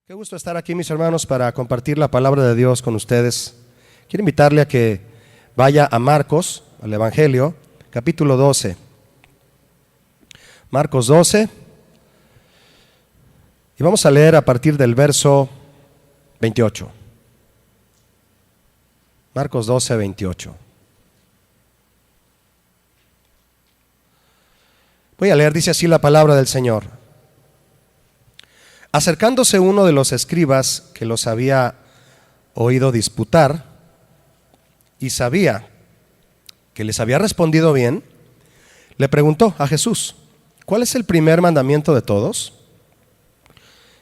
Qué gusto estar aquí, mis hermanos, para compartir la palabra de Dios con ustedes. Quiero invitarle a que vaya a Marcos, al Evangelio, capítulo 12. Marcos 12. Y vamos a leer a partir del verso 28. Marcos 12, 28. Voy a leer, dice así la palabra del Señor. Acercándose uno de los escribas que los había oído disputar y sabía que les había respondido bien, le preguntó a Jesús: ¿cuál es el primer mandamiento de todos?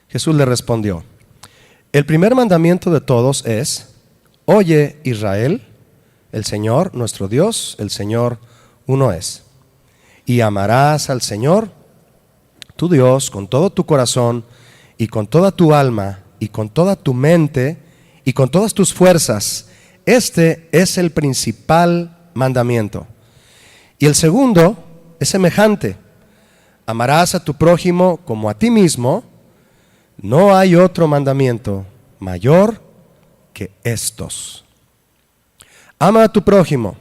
Jesús le respondió: el primer mandamiento de todos es: oye, Israel, el Señor nuestro Dios, el Señor uno es. Y amarás al Señor tu Dios con todo tu corazón y con toda tu alma y con toda tu mente y con todas tus fuerzas. Este es el principal mandamiento. Y el segundo es semejante: amarás a tu prójimo como a ti mismo. No hay otro mandamiento mayor que estos. Ama a tu prójimo,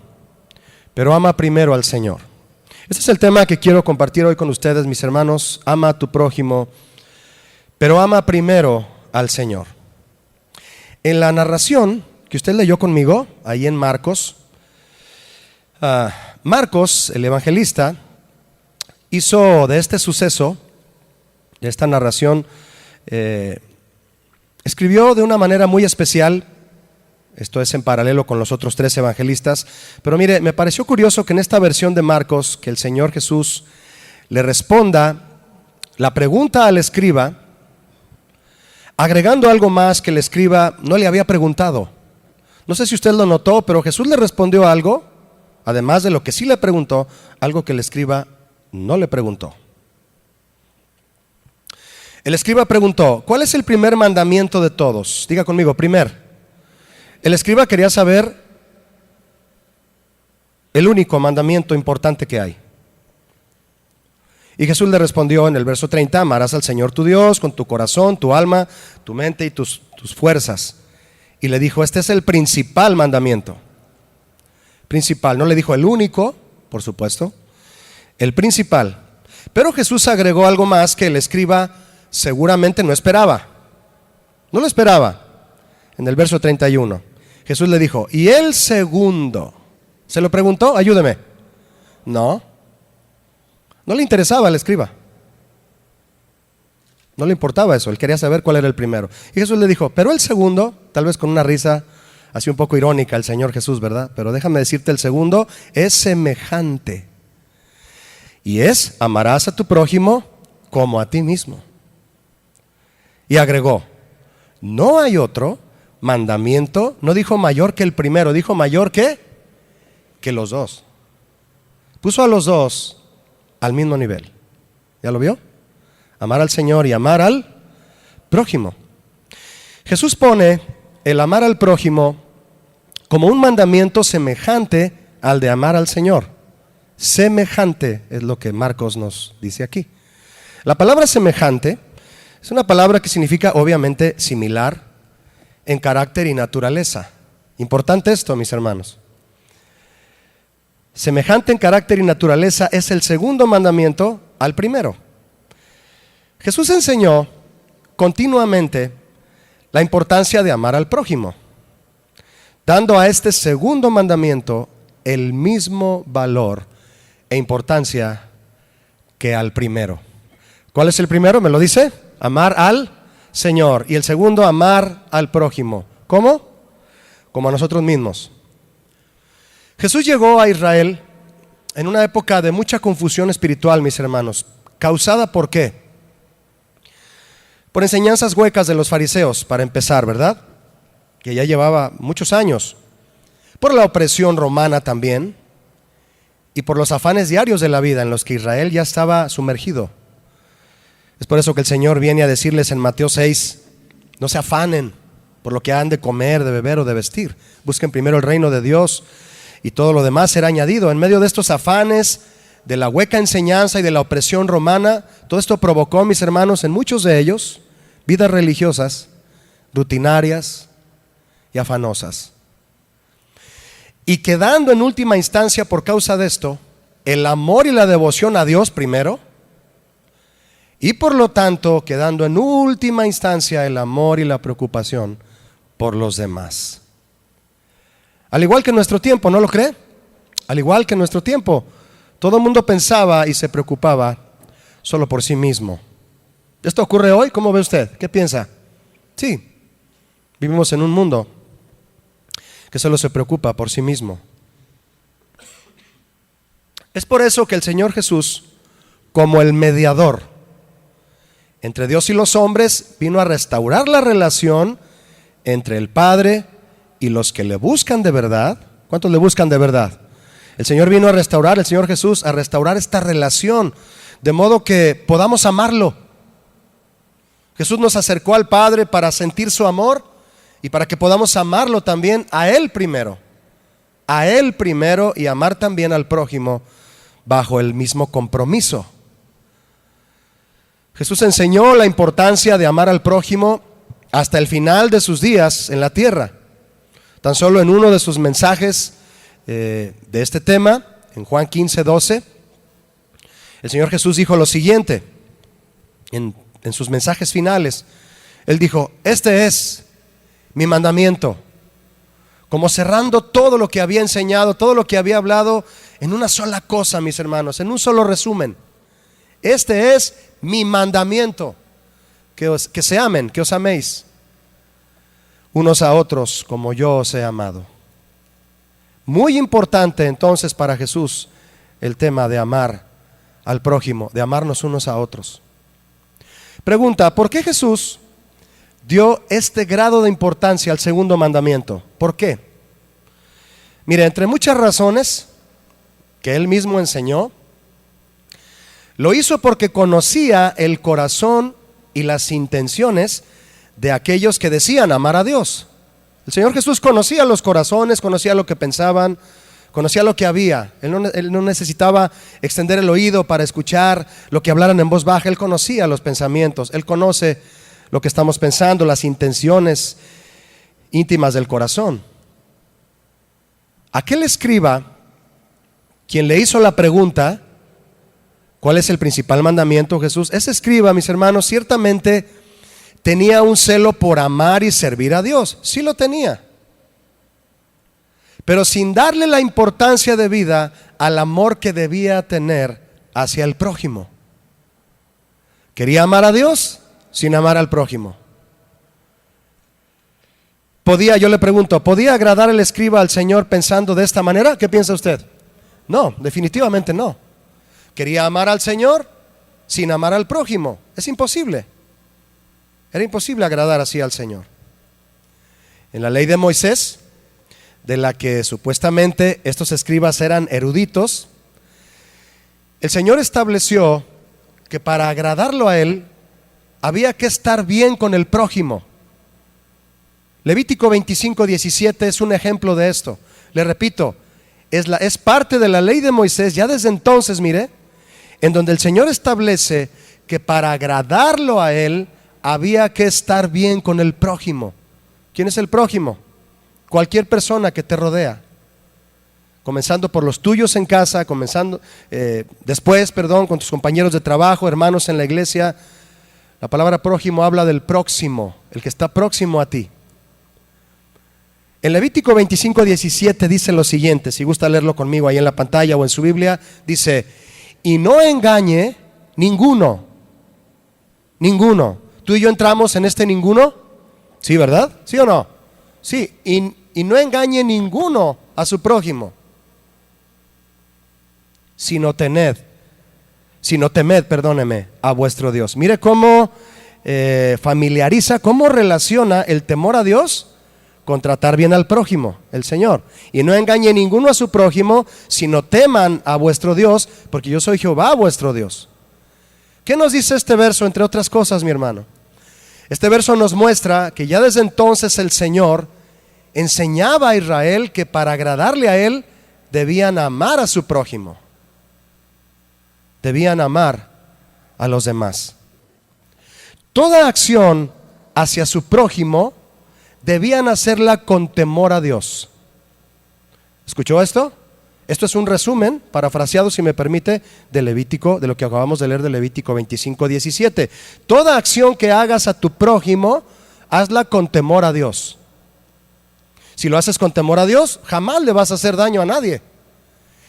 pero ama primero al Señor. Este es el tema que quiero compartir hoy con ustedes, mis hermanos. Ama a tu prójimo, pero ama primero al Señor. En la narración que usted leyó conmigo, ahí en Marcos, Marcos, el evangelista, hizo de este suceso, de esta narración, escribió de una manera muy especial. Esto es en paralelo con los otros tres evangelistas. Pero mire, me pareció curioso que en esta versión de Marcos, que el Señor Jesús le responda la pregunta al escriba, agregando algo más que el escriba no le había preguntado. No sé si usted lo notó, pero Jesús le respondió algo, además de lo que sí le preguntó, algo que el escriba no le preguntó. El escriba preguntó: ¿cuál es el primer mandamiento de todos? Diga conmigo, primer. El escriba quería saber el único mandamiento importante que hay. Y Jesús le respondió en el verso 30: amarás al Señor tu Dios con tu corazón, tu alma, tu mente y tus fuerzas. Y le dijo: este es el principal mandamiento. Principal, no le dijo el único, por supuesto, el principal. Pero Jesús agregó algo más que el escriba seguramente no esperaba. No lo esperaba. En el verso 31, Jesús le dijo: ¿y el segundo? ¿Se lo preguntó? Ayúdeme. No le interesaba al escriba. No le importaba eso, él quería saber cuál era el primero. Y Jesús le dijo: pero el segundo, tal vez con una risa así un poco irónica el Señor Jesús, ¿verdad? Pero déjame decirte, el segundo es semejante. Y es: amarás a tu prójimo como a ti mismo. Y agregó: no hay otro mandamiento. No dijo mayor que el primero, dijo mayor que los dos. Puso a los dos al mismo nivel. ¿Ya lo vio? Amar al Señor y amar al prójimo. Jesús pone el amar al prójimo como un mandamiento semejante al de amar al Señor. Semejante es lo que Marcos nos dice aquí. La palabra semejante es una palabra que significa obviamente similar en carácter y naturaleza. Importante esto, mis hermanos. Semejante en carácter y naturaleza es el segundo mandamiento al primero. Jesús enseñó continuamente la importancia de amar al prójimo, dando a este segundo mandamiento el mismo valor e importancia que al primero. ¿Cuál es el primero? ¿Me lo dice? Amar al Señor. Y el segundo, amar al prójimo. ¿Cómo? Como a nosotros mismos. Jesús llegó a Israel en una época de mucha confusión espiritual, mis hermanos. ¿Causada por qué? Por enseñanzas huecas de los fariseos, para empezar, ¿verdad? Que ya llevaba muchos años. Por la opresión romana también. Y por los afanes diarios de la vida en los que Israel ya estaba sumergido. Es por eso que el Señor viene a decirles en Mateo 6: no se afanen por lo que han de comer, de beber o de vestir. Busquen primero el reino de Dios y todo lo demás será añadido. En medio de estos afanes, de la hueca enseñanza y de la opresión romana, todo esto provocó, mis hermanos, en muchos de ellos vidas religiosas, rutinarias y afanosas. Y quedando en última instancia por causa de esto, el amor y la devoción a Dios primero, y por lo tanto quedando en última instancia el amor y la preocupación por los demás. Al igual que en nuestro tiempo, ¿no lo cree? Al igual que en nuestro tiempo, todo el mundo pensaba y se preocupaba solo por sí mismo. ¿Esto ocurre hoy? ¿Cómo ve usted? ¿Qué piensa? Sí, vivimos en un mundo que solo se preocupa por sí mismo. Es por eso que el Señor Jesús, como el mediador entre Dios y los hombres, vino a restaurar la relación entre el Padre y los que le buscan de verdad. ¿Cuántos le buscan de verdad? El Señor vino a restaurar, el Señor Jesús, a restaurar esta relación, de modo que podamos amarlo. Jesús nos acercó al Padre para sentir su amor y para que podamos amarlo también a Él primero y amar también al prójimo bajo el mismo compromiso. Jesús enseñó la importancia de amar al prójimo hasta el final de sus días en la tierra. Tan solo en uno de sus mensajes de este tema, en Juan 15:12, el Señor Jesús dijo lo siguiente, en sus mensajes finales. Él dijo: este es mi mandamiento, como cerrando todo lo que había enseñado, todo lo que había hablado en una sola cosa, mis hermanos, en un solo resumen. Este es mi mandamiento, que se amen, que os améis unos a otros como yo os he amado. Muy importante entonces para Jesús el tema de amar al prójimo, de amarnos unos a otros. Pregunta: ¿por qué Jesús dio este grado de importancia al segundo mandamiento? ¿Por qué? Mire, entre muchas razones que Él mismo enseñó, lo hizo porque conocía el corazón y las intenciones de aquellos que decían amar a Dios. El Señor Jesús conocía los corazones, conocía lo que pensaban, conocía lo que había. Él no necesitaba extender el oído para escuchar lo que hablaran en voz baja. Él conocía los pensamientos, Él conoce lo que estamos pensando, las intenciones íntimas del corazón. Aquel escriba, quien le hizo la pregunta, ¿cuál es el principal mandamiento, Jesús? Ese escriba, mis hermanos, ciertamente tenía un celo por amar y servir a Dios. Sí lo tenía, pero sin darle la importancia debida al amor que debía tener hacia el prójimo. Quería amar a Dios sin amar al prójimo. Yo le pregunto, ¿podía agradar el escriba al Señor pensando de esta manera? ¿Qué piensa usted? No, definitivamente no. Quería amar al Señor sin amar al prójimo. Es imposible. Era imposible agradar así al Señor. En la ley de Moisés, de la que supuestamente estos escribas eran eruditos, el Señor estableció que para agradarlo a Él había que estar bien con el prójimo. Levítico 25:17 es un ejemplo de esto. Le repito, es parte de la ley de Moisés, ya desde entonces, mire, en donde el Señor establece que para agradarlo a Él había que estar bien con el prójimo. ¿Quién es el prójimo? Cualquier persona que te rodea, comenzando por los tuyos en casa, después con tus compañeros de trabajo, hermanos en la iglesia. La palabra prójimo habla del próximo, el que está próximo a ti. En Levítico 25:17 dice lo siguiente, si gusta leerlo conmigo ahí en la pantalla o en su Biblia, dice: y no engañe ninguno. ¿Tú y yo entramos en este ninguno? Sí, ¿verdad? ¿Sí o no? Sí, y no engañe ninguno a su prójimo, sino temed, a vuestro Dios. Mire cómo familiariza, cómo relaciona el temor a Dios con tratar bien al prójimo, el Señor. Y no engañe ninguno a su prójimo, sino teman a vuestro Dios, porque yo soy Jehová vuestro Dios. ¿Qué nos dice este verso, entre otras cosas, mi hermano? Este verso nos muestra que ya desde entonces el Señor enseñaba a Israel que para agradarle a Él debían amar a su prójimo, debían amar a los demás. Toda acción hacia su prójimo debían hacerla con temor a Dios. ¿Escuchó esto? Esto es un resumen, parafraseado si me permite, de Levítico, de lo que acabamos de leer de Levítico 25:17. Toda acción que hagas a tu prójimo, hazla con temor a Dios. Si lo haces con temor a Dios, jamás le vas a hacer daño a nadie.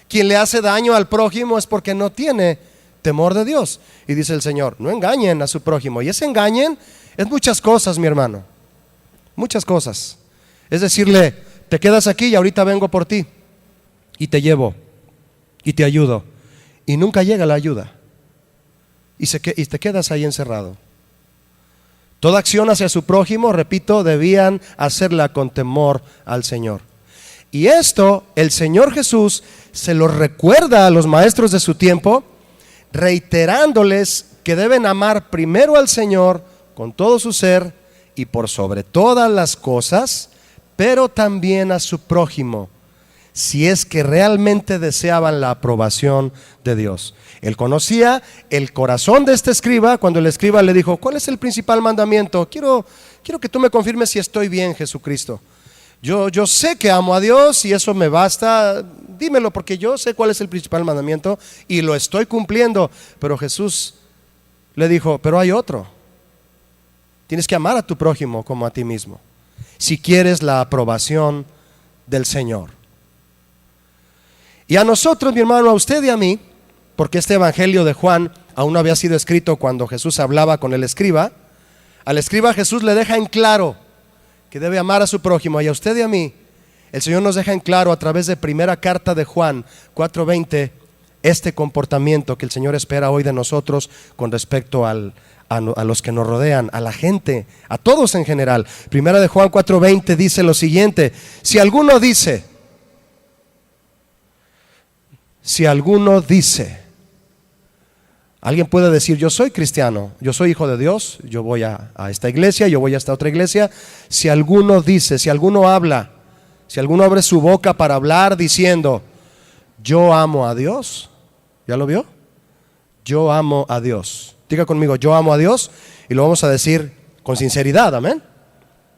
Quien le hace daño al prójimo es porque no tiene temor de Dios. Y dice el Señor, no engañen a su prójimo. Y ese engañen es muchas cosas, mi hermano. Muchas cosas. Es decirle, te quedas aquí y ahorita vengo por ti. Y te llevo. Y te ayudo. Y nunca llega la ayuda. Y te quedas ahí encerrado. Toda acción hacia su prójimo, repito, debían hacerla con temor al Señor. Y esto el Señor Jesús se lo recuerda a los maestros de su tiempo, reiterándoles que deben amar primero al Señor con todo su ser y por sobre todas las cosas, pero también a su prójimo, si es que realmente deseaban la aprobación de Dios. Él conocía el corazón de este escriba cuando el escriba le dijo, ¿cuál es el principal mandamiento? Quiero que tú me confirmes si estoy bien, Jesucristo. Yo sé que amo a Dios y eso me basta, dímelo porque yo sé cuál es el principal mandamiento y lo estoy cumpliendo. Pero Jesús le dijo, pero hay otro. Tienes que amar a tu prójimo como a ti mismo, si quieres la aprobación del Señor. Y a nosotros, mi hermano, a usted y a mí, porque este evangelio de Juan aún no había sido escrito cuando Jesús hablaba con el escriba, al escriba Jesús le deja en claro que debe amar a su prójimo, y a usted y a mí, el Señor nos deja en claro a través de primera carta de Juan 4:20, este comportamiento que el Señor espera hoy de nosotros con respecto a los que nos rodean, a la gente, a todos en general. Primera de Juan 4:20 dice lo siguiente, si alguno dice, alguien puede decir, yo soy cristiano, yo soy hijo de Dios, yo voy a esta iglesia, yo voy a esta otra iglesia. Si alguno dice, si alguno habla, si alguno abre su boca para hablar diciendo, yo amo a Dios, ¿ya lo vio? Yo amo a Dios. Diga conmigo, yo amo a Dios, y lo vamos a decir con sinceridad, amén.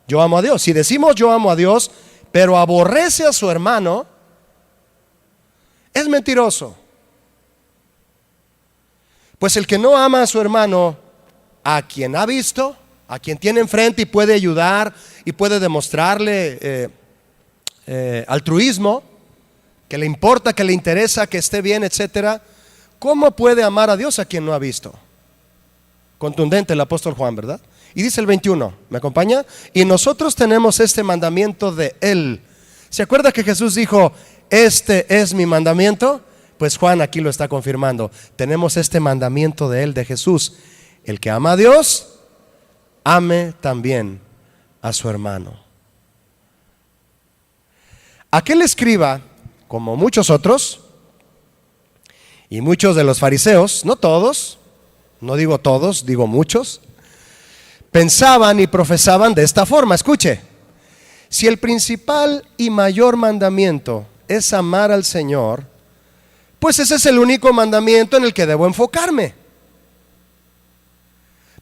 Yo amo a Dios. Si decimos yo amo a Dios, pero aborrece a su hermano, es mentiroso. Pues el que no ama a su hermano, a quien ha visto, a quien tiene enfrente y puede ayudar y puede demostrarle altruismo, que le importa, que le interesa, que esté bien, etcétera, ¿cómo puede amar a Dios a quien no ha visto? Contundente el apóstol Juan, ¿verdad? Y dice el 21, ¿me acompaña? Y nosotros tenemos este mandamiento de Él. ¿Se acuerda que Jesús dijo, este es mi mandamiento? Pues Juan aquí lo está confirmando. Tenemos este mandamiento de Él, de Jesús. El que ama a Dios, ame también a su hermano. Aquel escriba, como muchos otros, y muchos de los fariseos, no todos, no digo todos, digo muchos, pensaban y profesaban de esta forma. Escuche, si el principal y mayor mandamiento es amar al Señor, pues ese es el único mandamiento en el que debo enfocarme,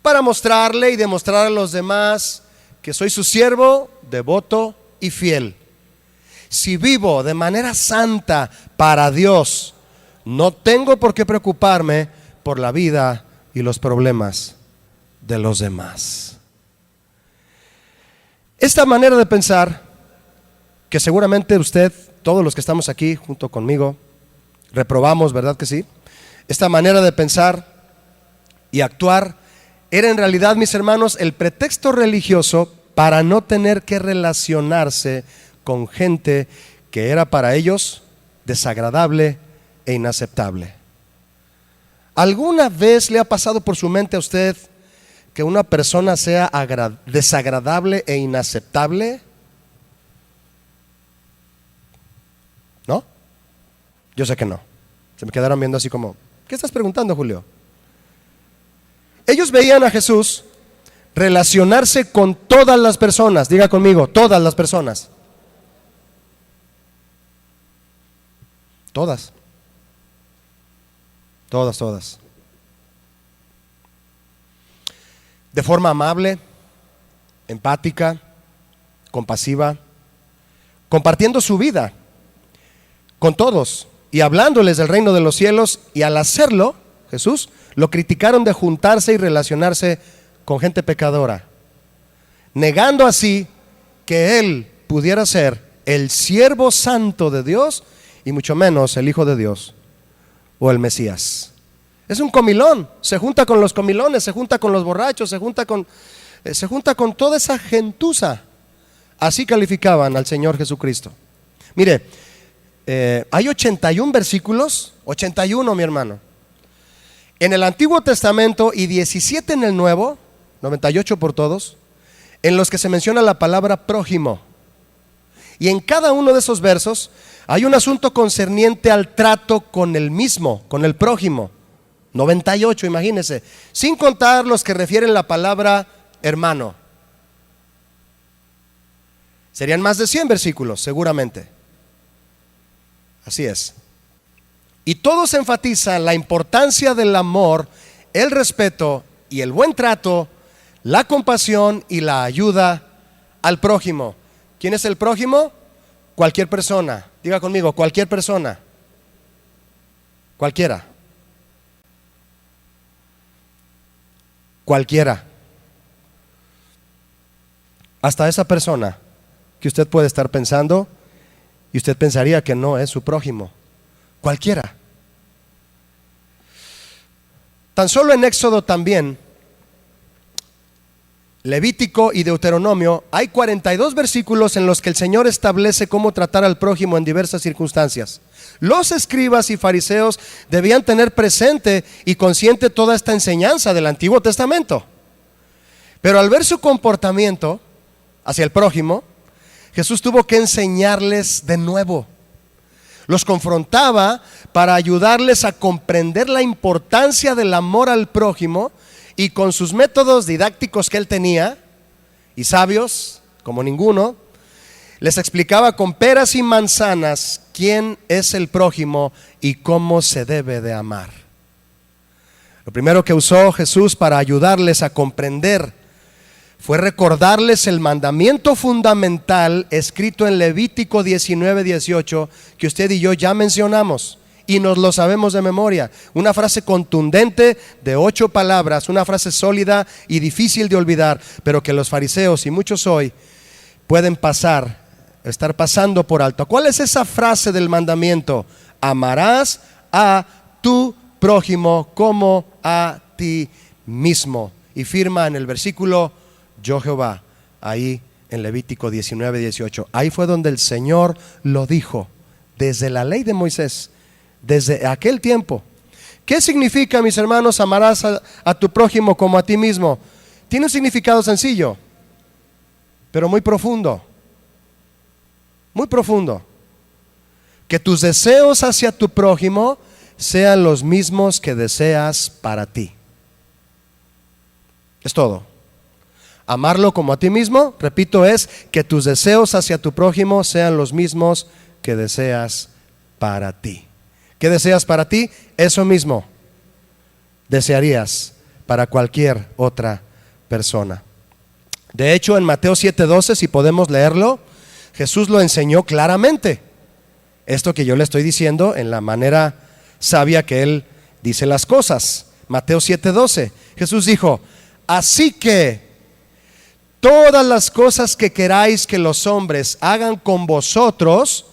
para mostrarle y demostrar a los demás que soy su siervo, devoto y fiel. Si vivo de manera santa para Dios, no tengo por qué preocuparme por la vida y los problemas de los demás. Esta manera de pensar, que seguramente usted, todos los que estamos aquí junto conmigo, reprobamos, ¿verdad que sí? Esta manera de pensar y actuar era en realidad, mis hermanos, el pretexto religioso para no tener que relacionarse con gente que era para ellos desagradable e inaceptable. ¿Alguna vez le ha pasado por su mente a usted que una persona sea desagradable e inaceptable? ¿No? Yo sé que no. Se me quedaron viendo así como, ¿qué estás preguntando, Julio? Ellos veían a Jesús relacionarse con todas las personas. Diga conmigo, todas las personas. Todas. Todas. de forma amable, empática, compasiva, compartiendo su vida con todos y hablándoles del reino de los cielos. Y al hacerlo, Jesús, lo criticaron de juntarse y relacionarse con gente pecadora, negando así que él pudiera ser el siervo santo de Dios y mucho menos el Hijo de Dios o el Mesías. Es un comilón, se junta con los comilones, se junta con los borrachos, se junta con toda esa gentuza. Así calificaban al Señor Jesucristo. Mire, hay 81 versículos, 81 mi hermano, en el Antiguo Testamento y 17 en el Nuevo, 98 por todos, en los que se menciona la palabra prójimo. Y en cada uno de esos versos hay un asunto concerniente al trato con el mismo, con el prójimo. 98, imagínense, sin contar los que refieren la palabra hermano. Serían más de 100 versículos, seguramente. Así es. Y todos enfatizan la importancia del amor, el respeto y el buen trato, la compasión y la ayuda al prójimo. ¿Quién es el prójimo? Cualquier persona. Diga conmigo, cualquier persona. Cualquiera. Cualquiera. Hasta esa persona que usted puede estar pensando y usted pensaría que no es su prójimo. Cualquiera. Tan solo en Éxodo también, Levítico y Deuteronomio, hay 42 versículos en los que el Señor establece cómo tratar al prójimo en diversas circunstancias. Los escribas y fariseos debían tener presente y consciente toda esta enseñanza del Antiguo Testamento. Pero al ver su comportamiento hacia el prójimo, Jesús tuvo que enseñarles de nuevo. Los confrontaba para ayudarles a comprender la importancia del amor al prójimo, y con sus métodos didácticos que él tenía, y sabios como ninguno, les explicaba con peras y manzanas quién es el prójimo y cómo se debe de amar. Lo primero que usó Jesús para ayudarles a comprender fue recordarles el mandamiento fundamental escrito en Levítico 19:18, que usted y yo ya mencionamos y nos lo sabemos de memoria. Una frase contundente de 8 palabras, una frase sólida y difícil de olvidar, pero que los fariseos y muchos hoy pueden estar pasando por alto. ¿Cuál es esa frase del mandamiento? Amarás a tu prójimo como a ti mismo. Y firma en el versículo yo Jehová, ahí en Levítico 19:18. Ahí fue donde el Señor lo dijo, desde la ley de Moisés, desde aquel tiempo. ¿Qué significa, mis hermanos, amarás a tu prójimo como a ti mismo? Tiene un significado sencillo, pero muy profundo. Muy profundo. Que tus deseos hacia tu prójimo sean los mismos que deseas para ti. Es todo. Amarlo como a ti mismo, repito, es que tus deseos hacia tu prójimo sean los mismos que deseas para ti. ¿Qué deseas para ti? Eso mismo desearías para cualquier otra persona. De hecho, en Mateo 7:12, si podemos leerlo, Jesús lo enseñó claramente. Esto que yo le estoy diciendo en la manera sabia que Él dice las cosas. Mateo 7:12, Jesús dijo: así que todas las cosas que queráis que los hombres hagan con vosotros,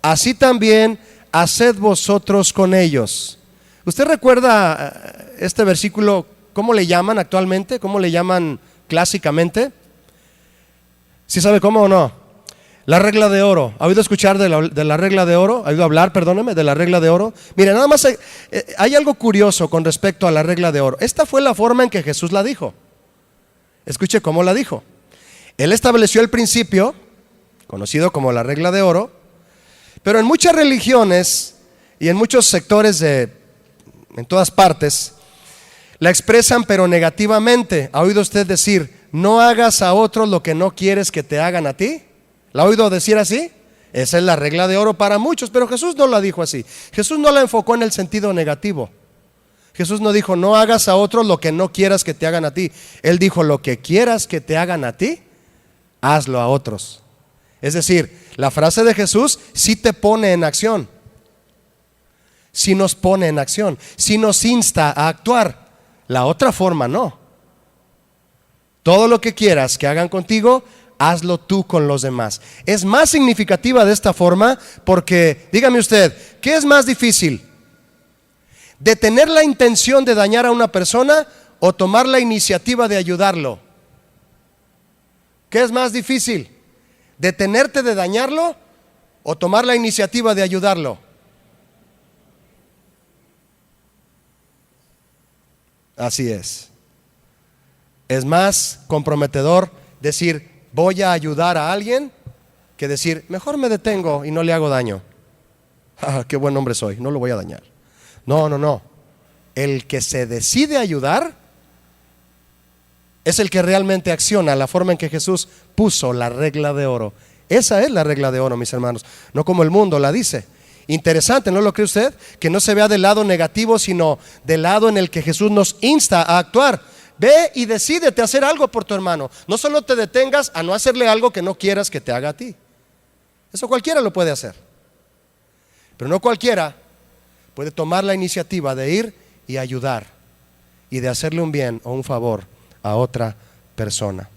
así también haced vosotros con ellos. ¿Usted recuerda este versículo? ¿Cómo le llaman actualmente? ¿Cómo le llaman clásicamente? ¿Sí sabe cómo o no? La regla de oro. ¿Ha oído escuchar de la regla de oro? ¿Ha oído hablar, perdóneme, de la regla de oro? Mire, nada más hay algo curioso con respecto a la regla de oro. Esta fue la forma en que Jesús la dijo. Escuche cómo la dijo. Él estableció el principio, conocido como la regla de oro, pero en muchas religiones y en muchos sectores en todas partes, la expresan pero negativamente. ¿Ha oído usted decir, no hagas a otros lo que no quieres que te hagan a ti? ¿La ha oído decir así? Esa es la regla de oro para muchos, pero Jesús no la dijo así. Jesús no la enfocó en el sentido negativo. Jesús no dijo, no hagas a otros lo que no quieras que te hagan a ti. Él dijo, lo que quieras que te hagan a ti, hazlo a otros. Es decir, la frase de Jesús sí te pone en acción. Sí nos pone en acción. Sí nos insta a actuar. La otra forma no. Todo lo que quieras que hagan contigo, hazlo tú con los demás. Es más significativa de esta forma porque, dígame usted, ¿qué es más difícil? ¿De tener la intención de dañar a una persona o tomar la iniciativa de ayudarlo? ¿Qué es más difícil? ¿Detenerte de dañarlo o tomar la iniciativa de ayudarlo? Así es. Es más comprometedor decir voy a ayudar a alguien que decir mejor me detengo y no le hago daño. Ah, qué buen hombre soy, no lo voy a dañar. No. El que se decide ayudar es el que realmente acciona la forma en que Jesús puso la regla de oro. Esa es la regla de oro, mis hermanos, no como el mundo la dice. Interesante, ¿no lo cree usted? Que no se vea del lado negativo, sino del lado en el que Jesús nos insta a actuar. Ve y decídete a hacer algo por tu hermano. No solo te detengas a no hacerle algo que no quieras que te haga a ti. Eso cualquiera lo puede hacer. Pero no cualquiera puede tomar la iniciativa de ir y ayudar y de hacerle un bien o un favor a otra persona.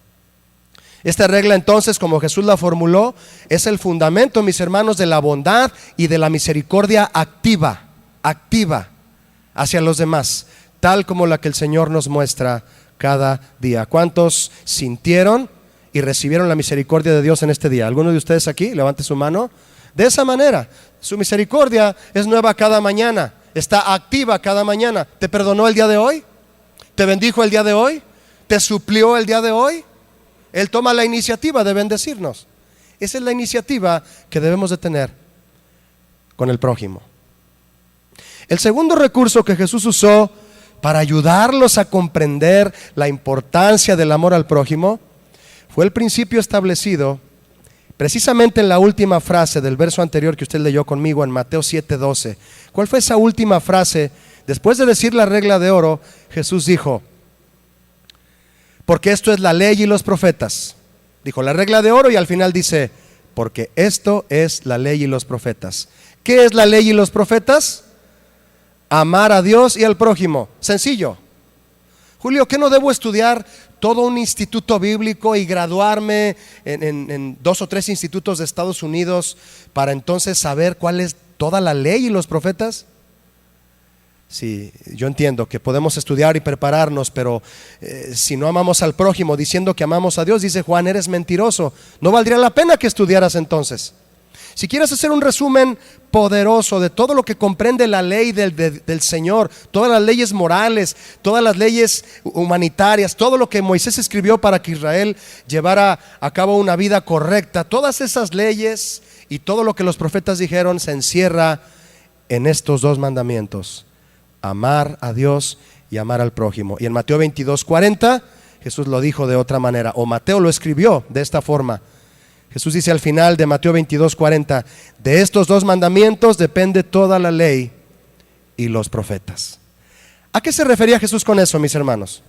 Esta regla entonces, como Jesús la formuló, es el fundamento, mis hermanos, de la bondad y de la misericordia activa hacia los demás, tal como la que el Señor nos muestra cada día. ¿Cuántos sintieron y recibieron la misericordia de Dios en este día? ¿Alguno de ustedes aquí? Levante su mano. De esa manera, su misericordia es nueva cada mañana, está activa cada mañana. ¿Te perdonó el día de hoy? ¿Te bendijo el día de hoy? ¿Te suplió el día de hoy? Él toma la iniciativa de bendecirnos. Esa es la iniciativa que debemos de tener con el prójimo. El segundo recurso que Jesús usó para ayudarlos a comprender la importancia del amor al prójimo fue el principio establecido precisamente en la última frase del verso anterior que usted leyó conmigo en Mateo 7:12. ¿Cuál fue esa última frase? Después de decir la regla de oro, Jesús dijo, porque esto es la ley y los profetas. Dijo la regla de oro y al final dice, porque esto es la ley y los profetas. ¿Qué es la ley y los profetas? Amar a Dios y al prójimo. Sencillo. Julio, ¿qué no debo estudiar todo un instituto bíblico y graduarme en 2 o 3 institutos de Estados Unidos para entonces saber cuál es toda la ley y los profetas? Sí, yo entiendo que podemos estudiar y prepararnos, pero si no amamos al prójimo diciendo que amamos a Dios, dice Juan, eres mentiroso. No valdría la pena que estudiaras entonces. Si quieres hacer un resumen poderoso de todo lo que comprende la ley del Señor, todas las leyes morales, todas las leyes humanitarias, todo lo que Moisés escribió para que Israel llevara a cabo una vida correcta, todas esas leyes y todo lo que los profetas dijeron se encierra en estos 2 mandamientos: amar a Dios y amar al prójimo. Y en Mateo 22:40 Jesús lo dijo de otra manera, o Mateo lo escribió de esta forma. Jesús dice al final de Mateo 22:40, de estos 2 mandamientos depende toda la ley y los profetas. ¿A qué se refería Jesús con eso, mis hermanos?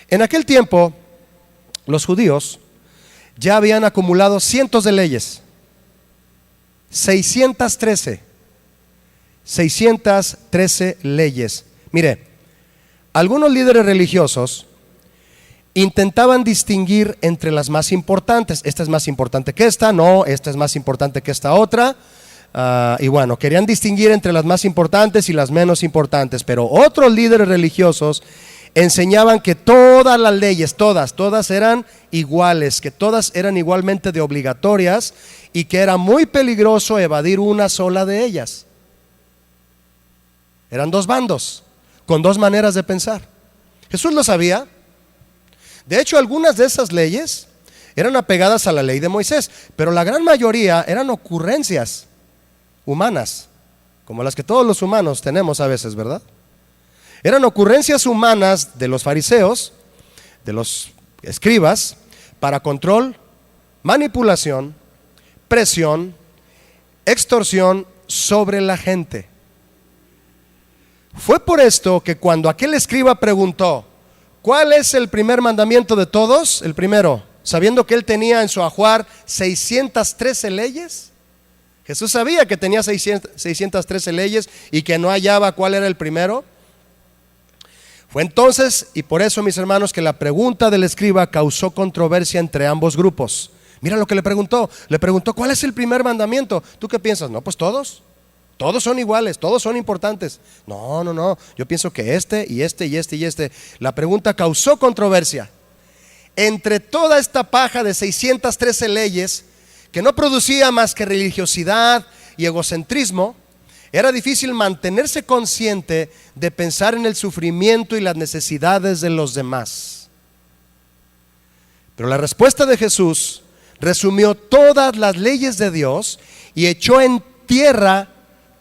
En aquel tiempo, los judíos ya habían acumulado cientos de leyes, 613 leyes. Mire, algunos líderes religiosos intentaban distinguir entre las más importantes. Esta es más importante que esta, no, esta es más importante que esta otra. Y bueno, querían distinguir entre las más importantes y las menos importantes. Pero otros líderes religiosos enseñaban que todas las leyes, todas eran iguales, que todas eran igualmente de obligatorias y que era muy peligroso evadir una sola de ellas. Eran 2 bandos, con 2 maneras de pensar. Jesús lo sabía. De hecho, algunas de esas leyes eran apegadas a la ley de Moisés, pero la gran mayoría eran ocurrencias humanas, como las que todos los humanos tenemos a veces, ¿verdad? Eran ocurrencias humanas de los fariseos, de los escribas, para control, manipulación, presión, extorsión sobre la gente. Fue por esto que cuando aquel escriba preguntó, ¿cuál es el primer mandamiento de todos? El primero, sabiendo que él tenía en su ajuar 613 leyes. Jesús sabía que tenía 613 leyes y que no hallaba cuál era el primero. Fue entonces, y por eso, mis hermanos, que la pregunta del escriba causó controversia entre ambos grupos. Mira lo que le preguntó. Le preguntó, ¿cuál es el primer mandamiento? ¿Tú qué piensas? No, pues todos. Todos son iguales, todos son importantes. No, yo pienso que este. La pregunta causó controversia. Entre toda esta paja de 613 leyes, que no producía más que religiosidad y egocentrismo, era difícil mantenerse consciente de pensar en el sufrimiento y las necesidades de los demás. Pero la respuesta de Jesús resumió todas las leyes de Dios y echó en tierra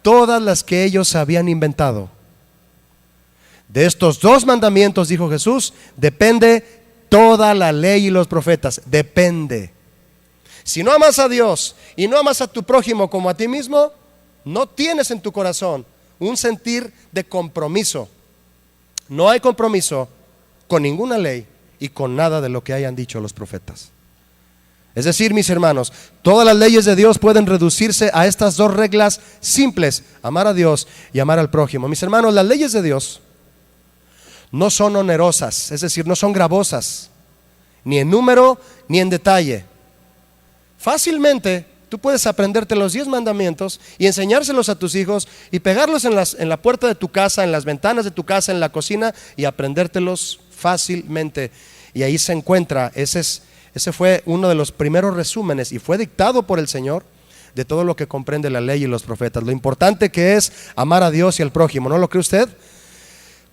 todas las que ellos habían inventado. De estos dos mandamientos, dijo Jesús, depende toda la ley y los profetas. Depende. Si no amas a Dios y no amas a tu prójimo como a ti mismo, no tienes en tu corazón un sentir de compromiso. No hay compromiso con ninguna ley y con nada de lo que hayan dicho los profetas. Es decir, mis hermanos, todas las leyes de Dios pueden reducirse a estas dos reglas simples: amar a Dios y amar al prójimo. Mis hermanos, las leyes de Dios no son onerosas, es decir, no son gravosas, ni en número ni en detalle. Fácilmente tú puedes aprenderte los 10 mandamientos y enseñárselos a tus hijos y pegarlos en la puerta de tu casa, en las ventanas de tu casa, en la cocina, y aprendértelos fácilmente. Y ahí se encuentra, ese fue uno de los primeros resúmenes y fue dictado por el Señor de todo lo que comprende la ley y los profetas. Lo importante que es amar a Dios y al prójimo, ¿no lo cree usted?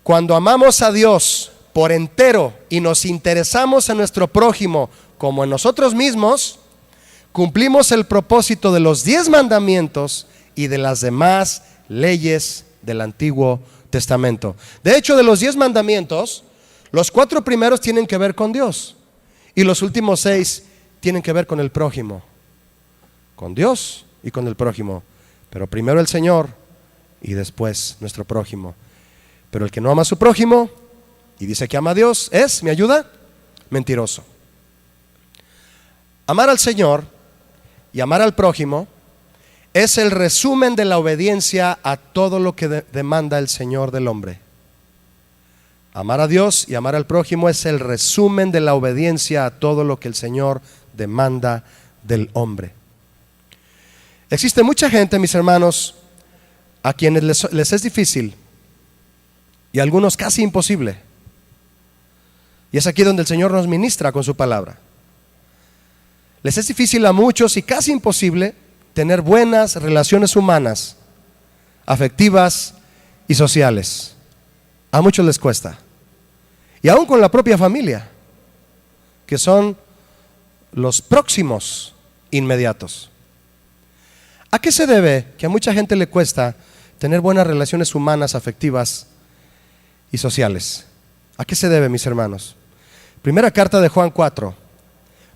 Cuando amamos a Dios por entero y nos interesamos en nuestro prójimo como en nosotros mismos, cumplimos el propósito de los 10 mandamientos y de las demás leyes del Antiguo Testamento. De hecho, de los 10 mandamientos, los 4 primeros tienen que ver con Dios y los últimos 6 tienen que ver con el prójimo, con Dios y con el prójimo. Pero primero el Señor y después nuestro prójimo. Pero el que no ama a su prójimo y dice que ama a Dios es, ¿me ayuda? Mentiroso. Amar al Señor y amar al prójimo es el resumen de la obediencia a todo lo que demanda el Señor del hombre. Amar a Dios y amar al prójimo es el resumen de la obediencia a todo lo que el Señor demanda del hombre. Existe mucha gente, mis hermanos, a quienes les es difícil y a algunos casi imposible. Y es aquí donde el Señor nos ministra con su palabra. Les es difícil a muchos y casi imposible tener buenas relaciones humanas, afectivas y sociales. A muchos les cuesta. Y aún con la propia familia, que son los próximos inmediatos. ¿A qué se debe que a mucha gente le cuesta tener buenas relaciones humanas, afectivas y sociales? ¿A qué se debe, mis hermanos? Primera carta de Juan 4,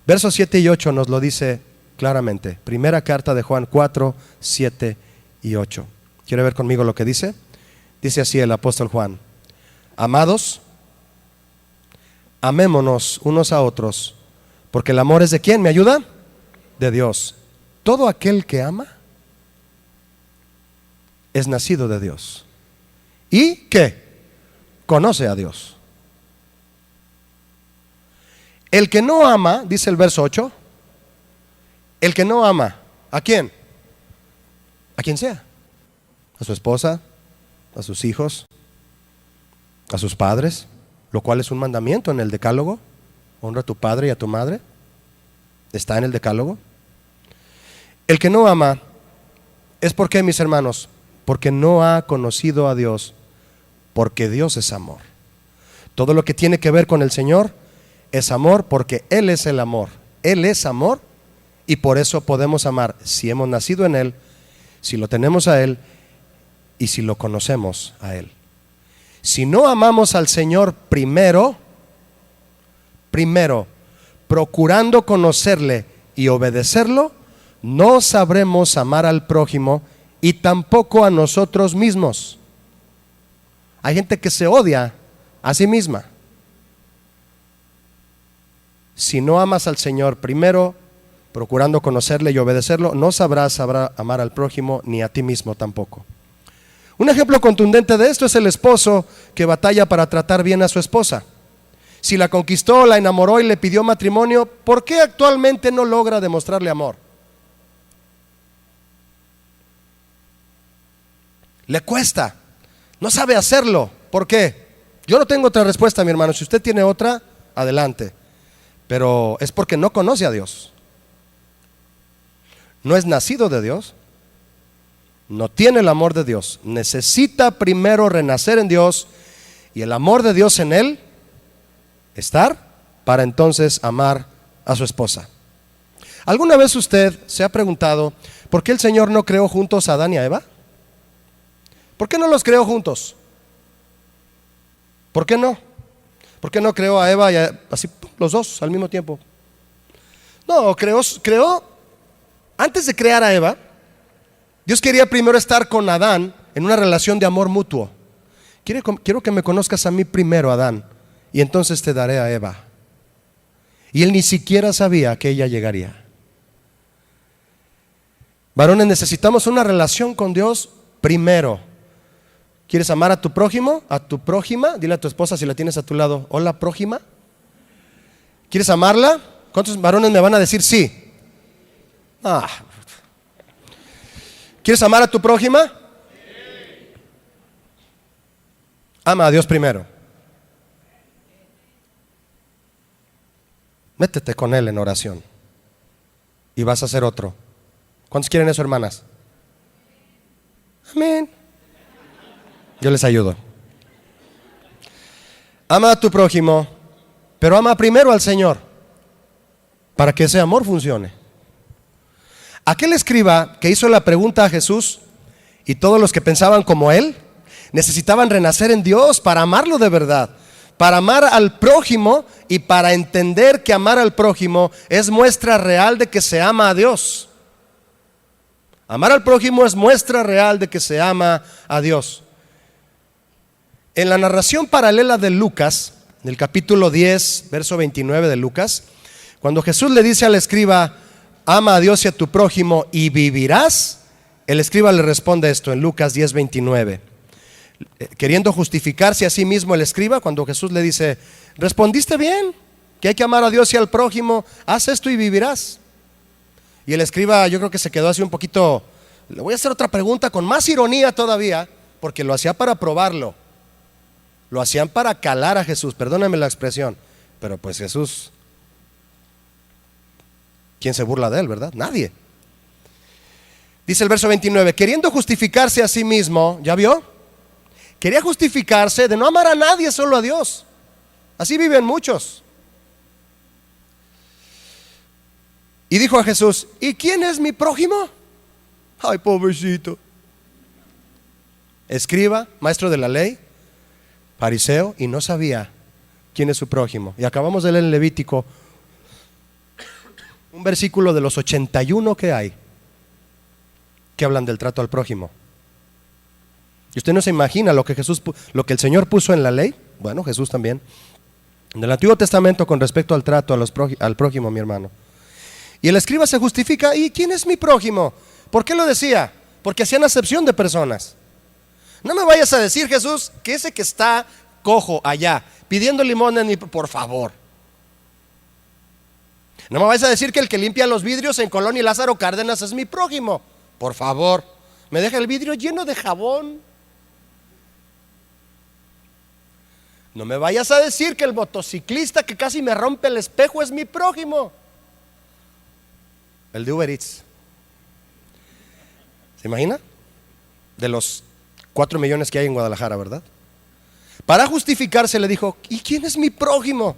versos 7 y 8 nos lo dice claramente. Primera carta de Juan 4, 7 y 8. ¿Quiere ver conmigo lo que dice? Dice así el apóstol Juan: amados, amémonos unos a otros, porque el amor es ¿de quién? ¿Me ayuda? De Dios. Todo aquel que ama es nacido de Dios. ¿Y qué? Conoce a Dios. El que no ama, dice el verso 8, el que no ama, ¿a quién? A quien sea. A su esposa, a sus hijos, a sus padres, lo cual es un mandamiento en el decálogo. Honra a tu padre y a tu madre. Está en el decálogo. El que no ama es ¿por qué, mis hermanos? Porque no ha conocido a Dios, porque Dios es amor. Todo lo que tiene que ver con el Señor es amor, porque Él es el amor. Él es amor y por eso podemos amar si hemos nacido en Él, si lo tenemos a Él y si lo conocemos a Él. Si no amamos al Señor primero, procurando conocerle y obedecerlo, no sabremos amar al prójimo y tampoco a nosotros mismos. Hay gente que se odia a sí misma. Si no amas al Señor primero, procurando conocerle y obedecerlo, no sabrás amar al prójimo ni a ti mismo tampoco. Un ejemplo contundente de esto es el esposo que batalla para tratar bien a su esposa. Si la conquistó, la enamoró y le pidió matrimonio, ¿por qué actualmente no logra demostrarle amor? Le cuesta, no sabe hacerlo. ¿Por qué? Yo no tengo otra respuesta, mi hermano. Si usted tiene otra, adelante. Pero es porque no conoce a Dios. No es nacido de Dios. No tiene el amor de Dios. Necesita primero renacer en Dios y el amor de Dios en él estar para entonces amar a su esposa. ¿Alguna vez usted se ha preguntado por qué el Señor no creó juntos a Adán y a Eva? ¿Por qué no los creó juntos? ¿Por qué no? ¿Por qué no creó a Eva y así los dos al mismo tiempo? No, creó antes de crear a Eva. Dios quería primero estar con Adán en una relación de amor mutuo. Quiero que me conozcas a mí primero, Adán, y entonces te daré a Eva. Y él ni siquiera sabía que ella llegaría. Varones, necesitamos una relación con Dios primero. ¿Quieres amar a tu prójimo? ¿A tu prójima? Dile a tu esposa si la tienes a tu lado: hola, prójima. ¿Quieres amarla? ¿Cuántos varones me van a decir sí? ¿Quieres amar a tu prójima? Sí. Ama a Dios primero. Métete con Él en oración y vas a hacer otro. ¿Cuántos quieren eso, hermanas? Amén. Yo les ayudo. Ama a tu prójimo, pero ama primero al Señor para que ese amor funcione. Aquel escriba que hizo la pregunta a Jesús y todos los que pensaban como él necesitaban renacer en Dios para amarlo de verdad, para amar al prójimo y para entender que amar al prójimo es muestra real de que se ama a Dios. Amar al prójimo es muestra real de que se ama a Dios. En la narración paralela de Lucas, en el capítulo 10, verso 29 de Lucas, cuando Jesús le dice al escriba: ama a Dios y a tu prójimo y vivirás, el escriba le responde esto en Lucas 10, 29. Queriendo justificarse a sí mismo el escriba, cuando Jesús le dice: respondiste bien, que hay que amar a Dios y al prójimo, haz esto y vivirás. Y el escriba, yo creo que se quedó así un poquito: le voy a hacer otra pregunta con más ironía todavía, porque lo hacía para probarlo. Lo hacían para calar a Jesús, perdóname la expresión, pero pues Jesús, ¿quién se burla de él, verdad? Nadie. Dice el verso 29, queriendo justificarse a sí mismo, ¿ya vio? Quería justificarse de no amar a nadie, solo a Dios. Así viven muchos. Y dijo a Jesús: ¿y quién es mi prójimo? Ay, pobrecito. Escriba, maestro de la ley, fariseo, y no sabía quién es su prójimo. Y acabamos de leer en Levítico un versículo de los 81 que hay, que hablan del trato al prójimo. Y usted no se imagina lo que el Señor puso en la ley. Bueno, Jesús también en el Antiguo Testamento con respecto al trato al prójimo, mi hermano. Y el escriba se justifica: ¿y quién es mi prójimo? ¿Por qué lo decía? Porque hacían acepción de personas. No me vayas a decir, Jesús, que ese que está cojo allá pidiendo limosna, por favor. No me vayas a decir que el que limpia los vidrios en Colón y Lázaro Cárdenas es mi prójimo. Por favor, me deja el vidrio lleno de jabón. No me vayas a decir que el motociclista que casi me rompe el espejo es mi prójimo. El de Uber Eats. ¿Se imagina? De los 4 millones que hay en Guadalajara, ¿verdad? Para justificarse le dijo: ¿y quién es mi prójimo?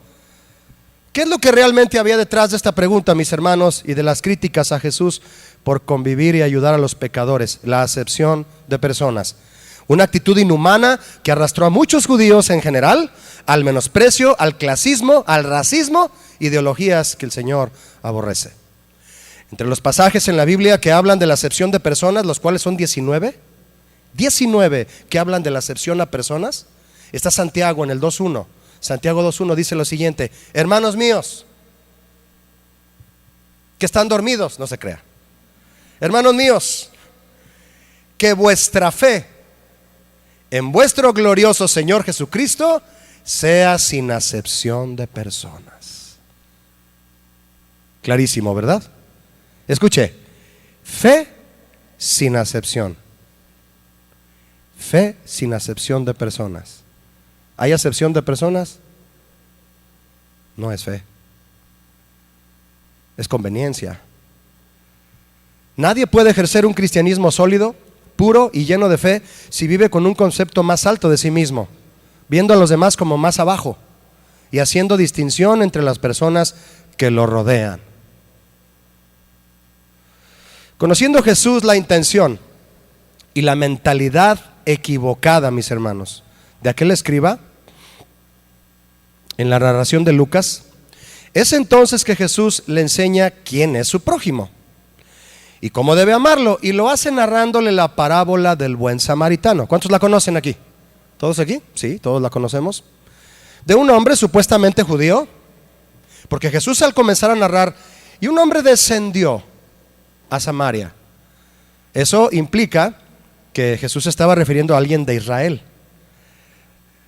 ¿Qué es lo que realmente había detrás de esta pregunta, mis hermanos, y de las críticas a Jesús por convivir y ayudar a los pecadores? La acepción de personas. Una actitud inhumana que arrastró a muchos judíos en general al menosprecio, al clasismo, al racismo, ideologías que el Señor aborrece. Entre los pasajes en la Biblia que hablan de la acepción de personas, los cuales son 19, 19 que hablan de la acepción a personas. Está Santiago en el 2.1. Santiago 2.1 dice lo siguiente: hermanos míos que están dormidos, no se crea, hermanos míos, que vuestra fe en vuestro glorioso Señor Jesucristo sea sin acepción de personas. Clarísimo, ¿verdad? Escuche, fe sin acepción. Fe sin acepción de personas. ¿Hay acepción de personas? No es fe, es conveniencia. Nadie puede ejercer un cristianismo sólido, puro y lleno de fe si vive con un concepto más alto de sí mismo, viendo a los demás como más abajo y haciendo distinción entre las personas que lo rodean. Conociendo Jesús la intención y la mentalidad equivocada, mis hermanos, de aquel escriba, en la narración de Lucas, es entonces que Jesús le enseña quién es su prójimo y cómo debe amarlo, y lo hace narrándole la parábola del buen samaritano. ¿Cuántos la conocen aquí? ¿Todos aquí? Sí, todos la conocemos. De un hombre supuestamente judío, porque Jesús, al comenzar a narrar, y un hombre descendió a Samaria, eso implica que Jesús estaba refiriendo a alguien de Israel,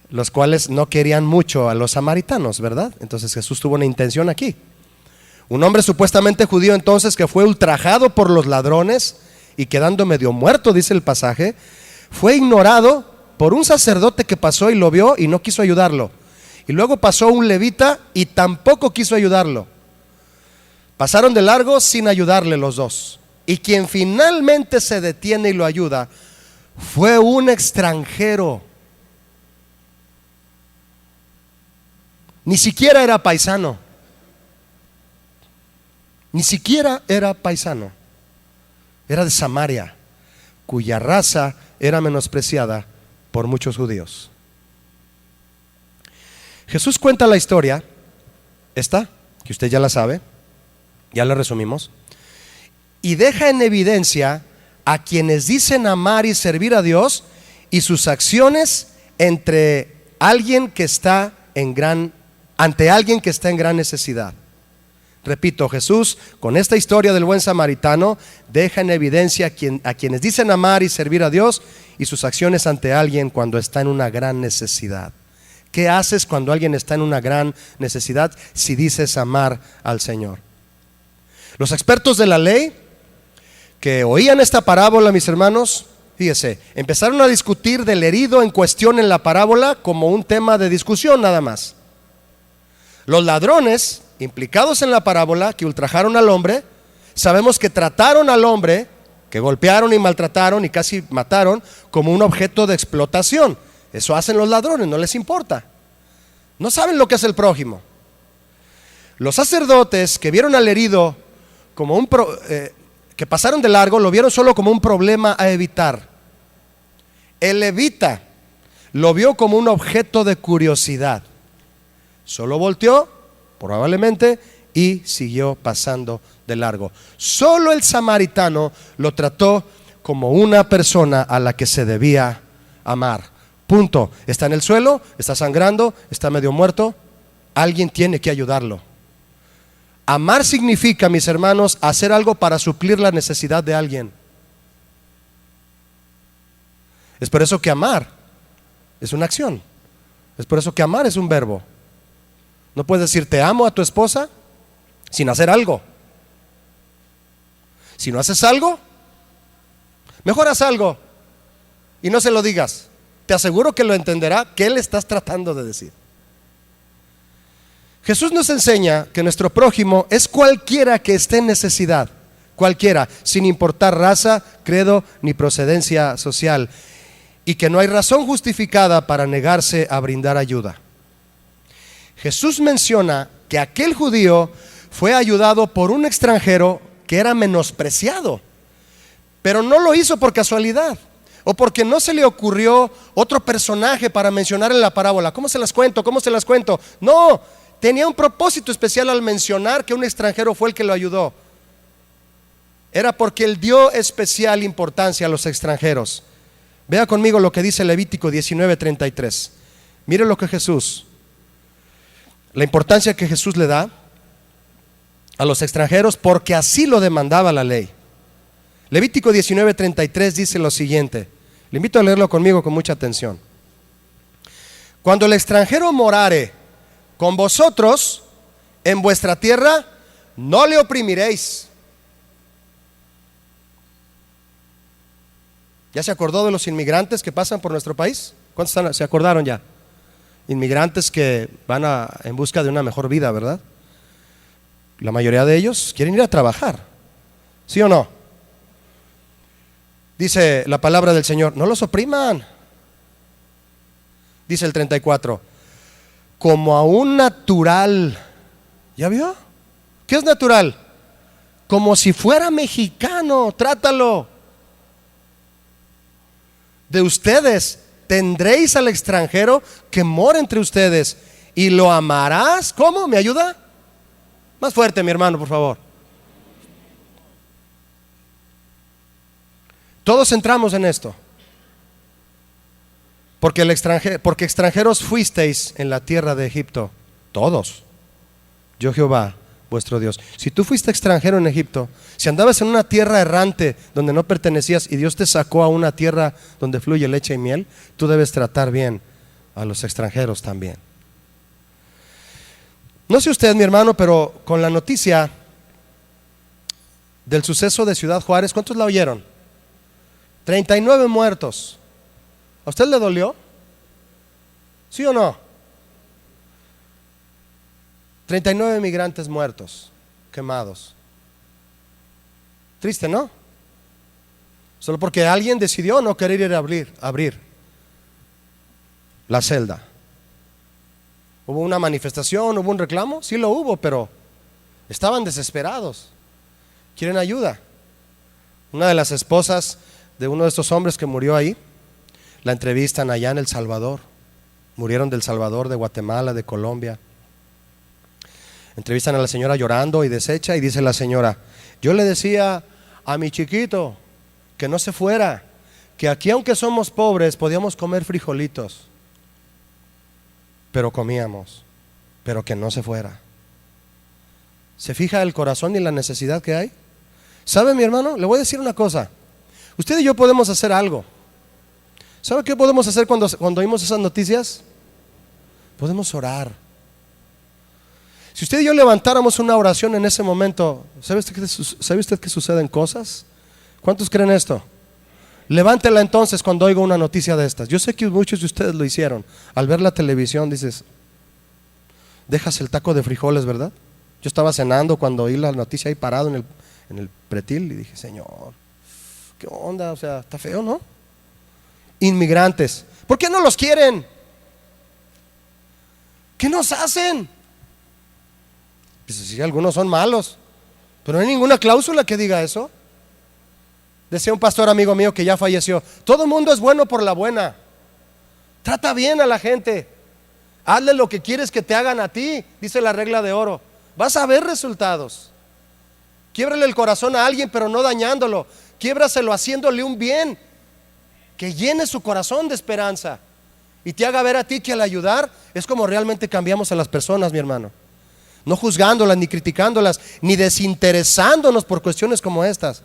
los cuales no querían mucho a los samaritanos, ¿verdad? Entonces Jesús tuvo una intención aquí. Un hombre supuestamente judío entonces, que fue ultrajado por los ladrones y quedando medio muerto, dice el pasaje, fue ignorado por un sacerdote que pasó y lo vio y no quiso ayudarlo. Y luego pasó un levita y tampoco quiso ayudarlo. Pasaron de largo sin ayudarle los dos. Y quien finalmente se detiene y lo ayuda fue un extranjero. Ni siquiera era paisano. Ni siquiera era paisano. Era de Samaria, cuya raza era menospreciada por muchos judíos. Jesús cuenta la historia, esta, que usted ya la sabe, ya la resumimos, y deja en evidencia a quienes dicen amar y servir a Dios y sus acciones ante alguien que está en gran necesidad. Repito, Jesús con esta historia del buen samaritano deja en evidencia a quienes dicen amar y servir a Dios y sus acciones ante alguien cuando está en una gran necesidad. ¿Qué haces cuando alguien está en una gran necesidad si dices amar al Señor? Los expertos de la ley que oían esta parábola, mis hermanos, fíjese, empezaron a discutir del herido en cuestión en la parábola como un tema de discusión nada más. Los ladrones implicados en la parábola, que ultrajaron al hombre, sabemos que trataron al hombre, que golpearon y maltrataron y casi mataron, como un objeto de explotación. Eso hacen los ladrones, no les importa. No saben lo que es el prójimo. Los sacerdotes que vieron al herido como que pasaron de largo, lo vieron solo como un problema a evitar. El levita lo vio como un objeto de curiosidad. Solo volteó, probablemente, y siguió pasando de largo. Solo el samaritano lo trató como una persona a la que se debía amar. Punto. Está en el suelo, está sangrando, está medio muerto. Alguien tiene que ayudarlo. Amar significa, mis hermanos, hacer algo para suplir la necesidad de alguien. Es por eso que amar es una acción. Es por eso que amar es un verbo. No puedes decir te amo a tu esposa sin hacer algo. Si no haces algo, mejor haz algo y no se lo digas. Te aseguro que lo entenderá qué le estás tratando de decir. Jesús nos enseña que nuestro prójimo es cualquiera que esté en necesidad, cualquiera, sin importar raza, credo ni procedencia social, y que no hay razón justificada para negarse a brindar ayuda. Jesús menciona que aquel judío fue ayudado por un extranjero que era menospreciado, pero no lo hizo por casualidad o porque no se le ocurrió otro personaje para mencionar en la parábola. ¿Cómo se las cuento? ¿Cómo se las cuento? No, tenía un propósito especial al mencionar que un extranjero fue el que lo ayudó. Era porque él dio especial importancia a los extranjeros. Vea conmigo lo que dice Levítico 19:33. Mire lo que Jesús, la importancia que Jesús le da a los extranjeros, porque así lo demandaba la ley. Levítico 19:33 dice lo siguiente. Le invito a leerlo conmigo con mucha atención. Cuando el extranjero morare con vosotros en vuestra tierra, no le oprimiréis. ¿Ya se acordó de los inmigrantes que pasan por nuestro país? ¿Cuántos se acordaron ya? Inmigrantes que van en busca de una mejor vida, ¿verdad? La mayoría de ellos quieren ir a trabajar, ¿sí o no? Dice la palabra del Señor, no los opriman. Dice el 34, como a un natural. ¿Ya vio? ¿Qué es natural? Como si fuera mexicano, trátalo. De ustedes tendréis al extranjero que mora entre ustedes y lo amarás. ¿Cómo? ¿Me ayuda? Más fuerte, mi hermano, por favor. Todos entramos en esto. Porque extranjeros fuisteis en la tierra de Egipto. Todos. Yo Jehová, vuestro Dios. Si tú fuiste extranjero en Egipto, si andabas en una tierra errante donde no pertenecías y Dios te sacó a una tierra donde fluye leche y miel, tú debes tratar bien a los extranjeros también. No sé usted, mi hermano, pero con la noticia del suceso de Ciudad Juárez, ¿cuántos la oyeron? 39 muertos. ¿A usted le dolió? ¿Sí o no? 39 migrantes muertos, quemados. Triste, ¿no? Solo porque alguien decidió no querer ir a abrir la celda. ¿Hubo una manifestación? ¿Hubo un reclamo? Sí lo hubo, pero estaban desesperados. ¿Quieren ayuda? Una de las esposas de uno de estos hombres que murió ahí, la entrevistan allá en El Salvador. Murieron del Salvador, de Guatemala, de Colombia. Entrevistan a la señora llorando y deshecha, y dice la señora, yo le decía a mi chiquito que no se fuera, que aquí aunque somos pobres podíamos comer frijolitos, pero comíamos, pero que no se fuera. ¿Se fija el corazón y la necesidad que hay? ¿Sabe, mi hermano? Le voy a decir una cosa. Usted y yo podemos hacer algo. ¿Sabe qué podemos hacer cuando oímos esas noticias? Podemos orar. Si usted y yo levantáramos una oración en ese momento, ¿sabe usted que suceden cosas? ¿Cuántos creen esto? Levántela entonces cuando oiga una noticia de estas. Yo sé que muchos de ustedes lo hicieron. Al ver la televisión dices, dejas el taco de frijoles, ¿verdad? Yo estaba cenando cuando oí la noticia ahí parado en el pretil y dije, Señor, ¿qué onda? O sea, está feo, ¿no? Inmigrantes, ¿por qué no los quieren? ¿Qué nos hacen? Dice, sí, algunos son malos, pero no hay ninguna cláusula que diga eso. Decía un pastor amigo mío que ya falleció, todo el mundo es bueno por la buena. Trata bien a la gente, hazle lo que quieres que te hagan a ti, dice la regla de oro. Vas a ver resultados. Quiebrale el corazón a alguien, pero no dañándolo. Quiébraselo haciéndole un bien que llene su corazón de esperanza y te haga ver a ti que al ayudar es como realmente cambiamos a las personas, mi hermano. No juzgándolas, ni criticándolas, ni desinteresándonos por cuestiones como estas.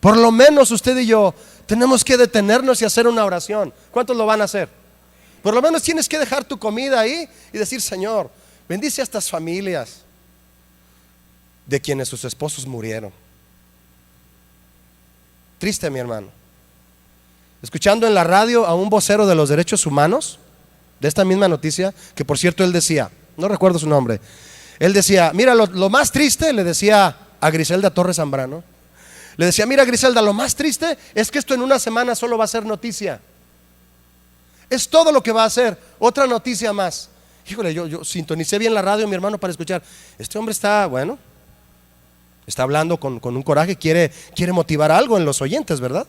Por lo menos usted y yo tenemos que detenernos y hacer una oración. ¿Cuántos lo van a hacer? Por lo menos tienes que dejar tu comida ahí y decir, Señor, bendice a estas familias de quienes sus esposos murieron. Triste, mi hermano. Escuchando en la radio a un vocero de los derechos humanos de esta misma noticia, que por cierto él decía, no recuerdo su nombre, él decía, mira, lo más triste, le decía a Griselda Torres Zambrano, le decía, mira Griselda, lo más triste es que esto en una semana solo va a ser noticia. Es todo lo que va a ser, otra noticia más. Híjole, yo sintonicé bien la radio, mi hermano, para escuchar. Este hombre está, bueno, está hablando con un coraje, quiere motivar algo en los oyentes, ¿verdad?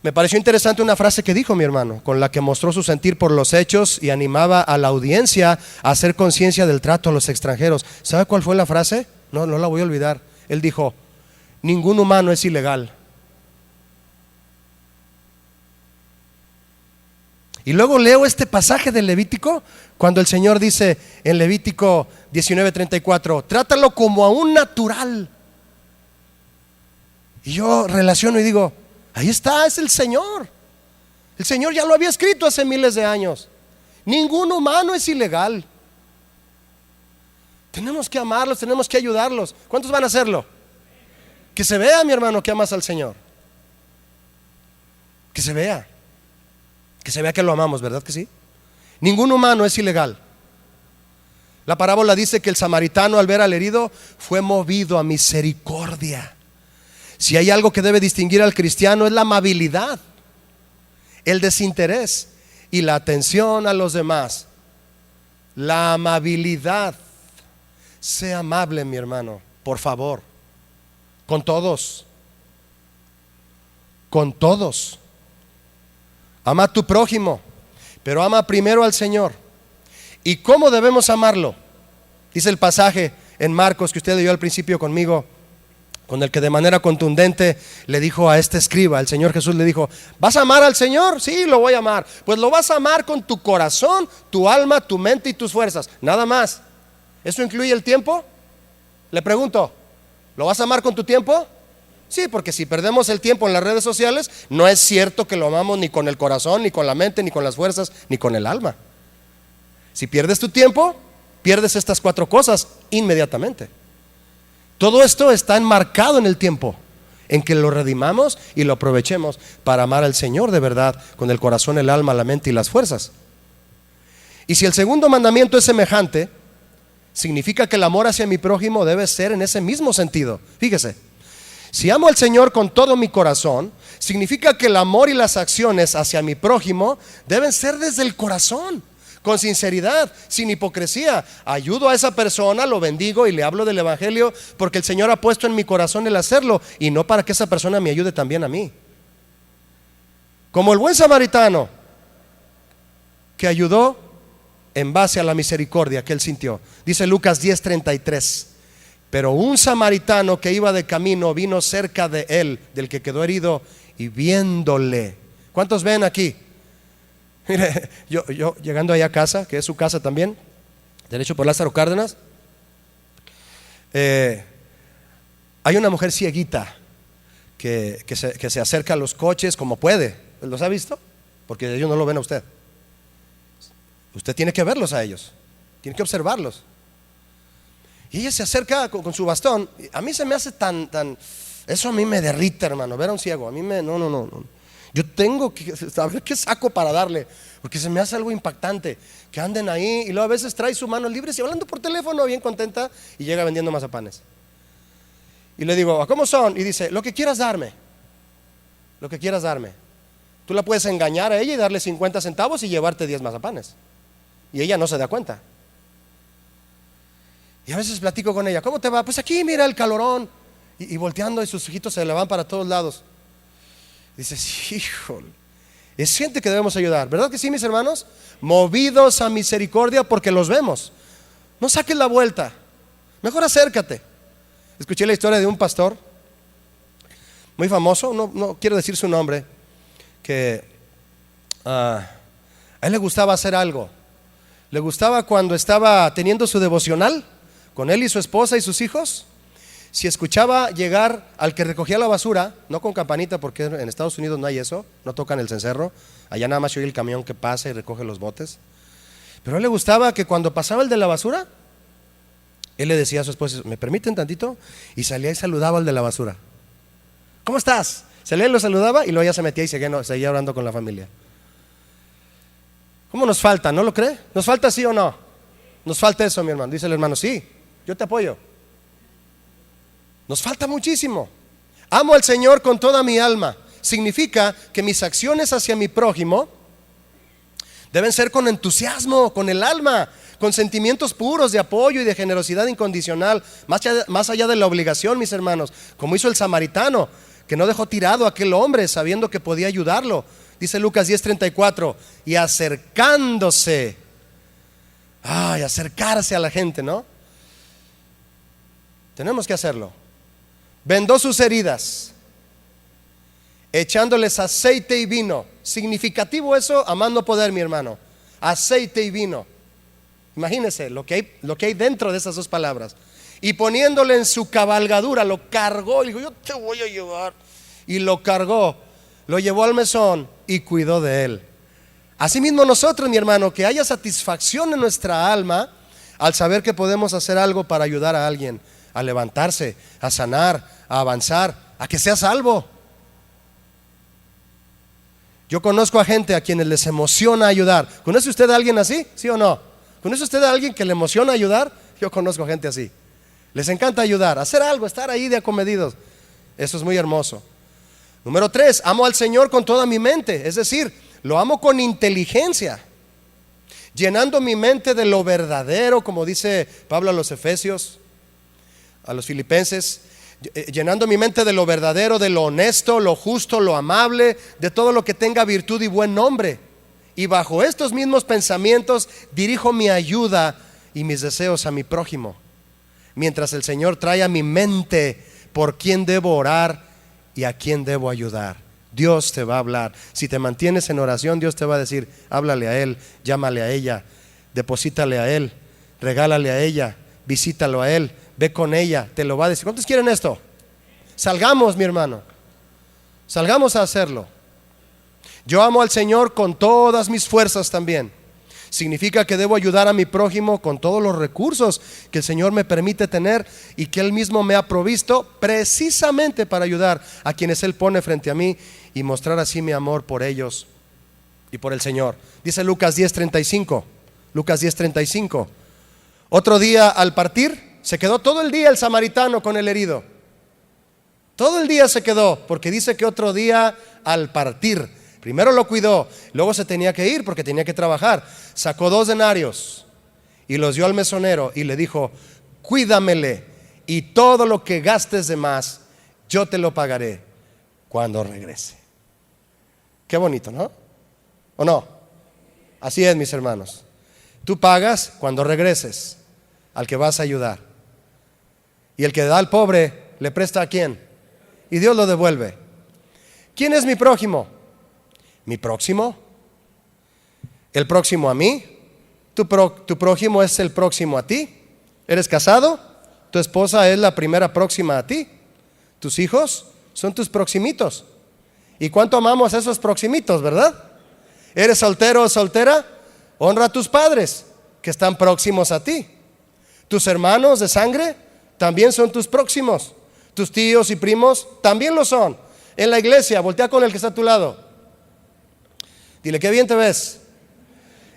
Me pareció interesante una frase que dijo mi hermano, con la que mostró su sentir por los hechos y animaba a la audiencia a hacer conciencia del trato a los extranjeros. ¿Sabe cuál fue la frase? No la voy a olvidar. Él dijo, ningún humano es ilegal. Y luego leo este pasaje del Levítico, cuando el Señor dice en Levítico 19:34, trátalo como a un natural. Y yo relaciono y digo, ahí está, es el Señor. El Señor ya lo había escrito hace miles de años. Ningún humano es ilegal. Tenemos que amarlos, tenemos que ayudarlos. ¿Cuántos van a hacerlo? Que se vea, mi hermano, que amas al Señor. Que se vea. Que se vea que lo amamos, ¿verdad que sí? Ningún humano es ilegal. La parábola dice que el samaritano, al ver al herido, fue movido a misericordia. Si hay algo que debe distinguir al cristiano, es la amabilidad, el desinterés y la atención a los demás. La amabilidad. Sea amable, mi hermano, por favor. Con todos. Con todos. Ama a tu prójimo, pero ama primero al Señor. ¿Y cómo debemos amarlo? Dice el pasaje en Marcos que usted leyó al principio conmigo, con el que de manera contundente le dijo a este escriba, el Señor Jesús le dijo, ¿vas a amar al Señor? Sí, lo voy a amar. Pues lo vas a amar con tu corazón, tu alma, tu mente y tus fuerzas, nada más. ¿Eso incluye el tiempo? Le pregunto, ¿lo vas a amar con tu tiempo? Sí, porque si perdemos el tiempo en las redes sociales, no es cierto que lo amamos ni con el corazón, ni con la mente, ni con las fuerzas, ni con el alma. Si pierdes tu tiempo, pierdes estas 4 cosas inmediatamente. Todo esto está enmarcado en el tiempo, en que lo redimamos y lo aprovechemos para amar al Señor de verdad, con el corazón, el alma, la mente y las fuerzas. Y si el segundo mandamiento es semejante, significa que el amor hacia mi prójimo debe ser en ese mismo sentido. Fíjese, si amo al Señor con todo mi corazón, significa que el amor y las acciones hacia mi prójimo deben ser desde el corazón, con sinceridad, sin hipocresía. Ayudo a esa persona, lo bendigo y le hablo del evangelio porque el Señor ha puesto en mi corazón el hacerlo, y no para que esa persona me ayude también a mí. Como el buen samaritano que ayudó en base a la misericordia que él sintió. Dice Lucas 10:33, pero un samaritano que iba de camino vino cerca de él, del que quedó herido, y viéndole. ¿Cuántos ven aquí? Mire, yo llegando allá a casa, que es su casa también, derecho por Lázaro Cárdenas, hay una mujer cieguita que se acerca a los coches como puede. ¿Los ha visto? Porque ellos no lo ven a usted. Usted tiene que verlos a ellos, tiene que observarlos. Y ella se acerca con su bastón. A mí se me hace tan, eso a mí me derrite, hermano, ver a un ciego. A mí no. Yo tengo que saber qué saco para darle, porque se me hace algo impactante que anden ahí y luego a veces trae su mano libre y hablando por teléfono bien contenta y llega vendiendo mazapanes. Y le digo, ¿a cómo son? Y dice, lo que quieras darme. Lo que quieras darme. Tú la puedes engañar a ella y darle 50 centavos y llevarte 10 mazapanes. Y ella no se da cuenta. Y a veces platico con ella, ¿cómo te va? Pues aquí mira el calorón. Y volteando y sus ojitos se le van para todos lados. Dices, híjole, es gente que debemos ayudar, ¿verdad que sí, mis hermanos? Movidos a misericordia porque los vemos. No saques la vuelta, mejor acércate. Escuché la historia de un pastor muy famoso, no quiero decir su nombre, que a él le gustaba hacer algo. Le gustaba cuando estaba teniendo su devocional con él y su esposa y sus hijos. Si escuchaba llegar al que recogía la basura, no con campanita porque en Estados Unidos no hay eso, no tocan el cencerro, allá nada más se oye el camión que pasa y recoge los botes. Pero a él le gustaba que cuando pasaba el de la basura, él le decía a su esposa, ¿me permiten tantito? Y salía y saludaba al de la basura. ¿Cómo estás? Salía y lo saludaba y luego ya se metía y seguía hablando con la familia. ¿Cómo nos falta? ¿No lo cree? ¿Nos falta sí o no? Nos falta eso, mi hermano. Dice el hermano, sí, yo te apoyo. Nos falta muchísimo. Amo al Señor con toda mi alma. Significa que mis acciones hacia mi prójimo deben ser con entusiasmo, con el alma, con sentimientos puros de apoyo y de generosidad incondicional, más allá de la obligación, mis hermanos, como hizo el samaritano, que no dejó tirado a aquel hombre sabiendo que podía ayudarlo. Dice Lucas 10:34, y acercándose, acercarse a la gente, ¿no? Tenemos que hacerlo. Vendó sus heridas, echándoles aceite y vino. Significativo eso, a más no poder, mi hermano. Aceite y vino. Imagínense lo que hay dentro de esas dos palabras. Y poniéndole en su cabalgadura, lo cargó y dijo: yo te voy a llevar. Y lo cargó, lo llevó al mesón y cuidó de él. Asimismo nosotros, mi hermano, que haya satisfacción en nuestra alma al saber que podemos hacer algo para ayudar a alguien a levantarse, a sanar, a avanzar, a que sea salvo. Yo conozco a gente a quienes les emociona ayudar. ¿Conoce usted a alguien así? ¿Sí o no? ¿Conoce usted a alguien que le emociona ayudar? Yo conozco gente así. Les encanta ayudar, hacer algo, estar ahí de acomedidos. Eso es muy hermoso. Número 3, amo al Señor con toda mi mente. Es decir, lo amo con inteligencia, llenando mi mente de lo verdadero, como dice Pablo a los Efesios, a los Filipenses. Llenando mi mente de lo verdadero, de lo honesto, lo justo, lo amable, de todo lo que tenga virtud y buen nombre. Y bajo estos mismos pensamientos dirijo mi ayuda y mis deseos a mi prójimo, mientras el Señor trae a mi mente por quién debo orar y a quién debo ayudar. Dios te va a hablar. Si te mantienes en oración, Dios te va a decir: háblale a Él, llámale a ella, deposítale a Él, regálale a ella, visítalo a Él, ve con ella, te lo va a decir. ¿Cuántos quieren esto? Salgamos, mi hermano, salgamos a hacerlo. Yo amo al Señor con todas mis fuerzas también. Significa que debo ayudar a mi prójimo con todos los recursos que el Señor me permite tener y que Él mismo me ha provisto precisamente para ayudar a quienes Él pone frente a mí y mostrar así mi amor por ellos y por el Señor. Dice Lucas 10:35. Lucas 10:35. Otro día al partir, se quedó todo el día el samaritano con el herido. Todo el día se quedó, porque dice que otro día al partir, primero lo cuidó, luego se tenía que ir porque tenía que trabajar. Sacó 2 denarios y los dio al mesonero y le dijo: cuídamele, y todo lo que gastes de más, yo te lo pagaré cuando regrese. Qué bonito, ¿no? ¿O no? Así es, mis hermanos. Tú pagas cuando regreses al que vas a ayudar. Y el que da al pobre, ¿le presta a quién? Y Dios lo devuelve. ¿Quién es mi prójimo? ¿Mi próximo? ¿El próximo a mí? ¿Tu prójimo es el próximo a ti? ¿Eres casado? Tu esposa es la primera próxima a ti. Tus hijos son tus proximitos. ¿Y cuánto amamos a esos proximitos, verdad? ¿Eres soltero o soltera? Honra a tus padres que están próximos a ti. Tus hermanos de sangre también son tus próximos. Tus tíos y primos también lo son. En la iglesia, voltea con el que está a tu lado. Dile: qué bien te ves.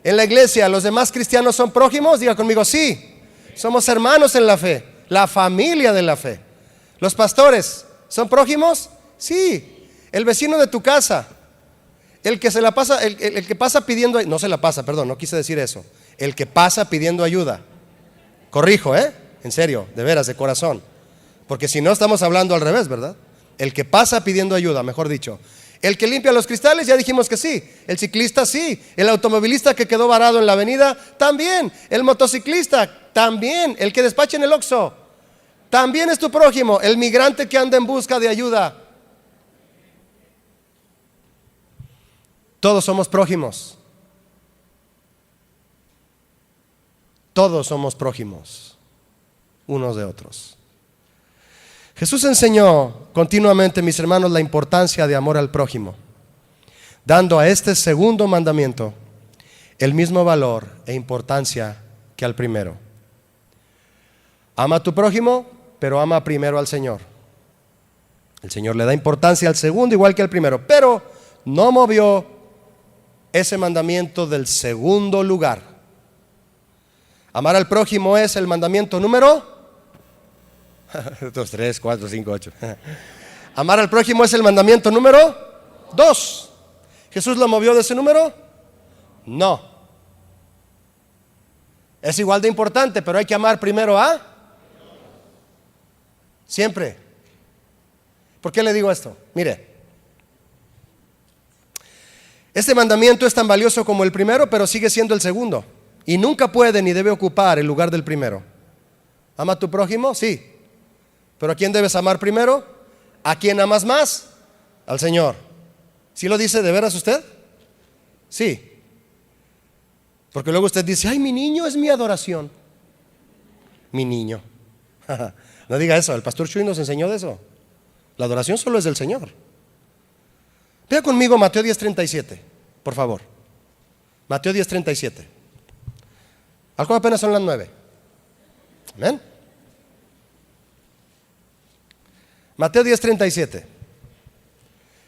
En la iglesia, ¿los demás cristianos son prójimos? Diga conmigo: sí. Somos hermanos en la fe, la familia de la fe. ¿Los pastores son prójimos? Sí. El vecino de tu casa, el que se la pasa, el que pasa pidiendo, no se la pasa, perdón, no quise decir eso. El que pasa pidiendo ayuda. Corrijo, en serio, de veras, de corazón. Porque si no, estamos hablando al revés, ¿verdad? El que pasa pidiendo ayuda, mejor dicho. El que limpia los cristales, ya dijimos que sí. El ciclista, sí. El automovilista que quedó varado en la avenida, también. El motociclista, también. El que despacha en el Oxxo, también es tu prójimo. El migrante que anda en busca de ayuda. Todos somos prójimos. Todos somos prójimos unos de otros. Jesús enseñó continuamente, mis hermanos, la importancia de amor al prójimo, dando a este segundo mandamiento el mismo valor e importancia que al primero. Ama a tu prójimo, pero ama primero al Señor. El Señor le da importancia al segundo igual que al primero, pero no movió ese mandamiento del segundo lugar. Amar al prójimo es el mandamiento número 2, 3, 4, 5, 8. Amar al prójimo es el mandamiento número 2. ¿Jesús lo movió de ese número? No. Es igual de importante, pero hay que amar primero a siempre. ¿Por qué le digo esto? Mire, este mandamiento es tan valioso como el primero, pero sigue siendo el segundo. Y nunca puede ni debe ocupar el lugar del primero. ¿Ama a tu prójimo? Sí. ¿Pero a quién debes amar primero? ¿A quién amas más? al Señor. ¿Sí lo dice de veras usted? Sí. Porque luego usted dice, ay, mi niño es mi adoración. Mi niño. No diga eso, el pastor Chuy nos enseñó de eso. La adoración solo es del Señor. Vea conmigo Mateo 10:37, por favor. Mateo 10:37. Al cabo apenas son las 9. Amén. Mateo 10:37.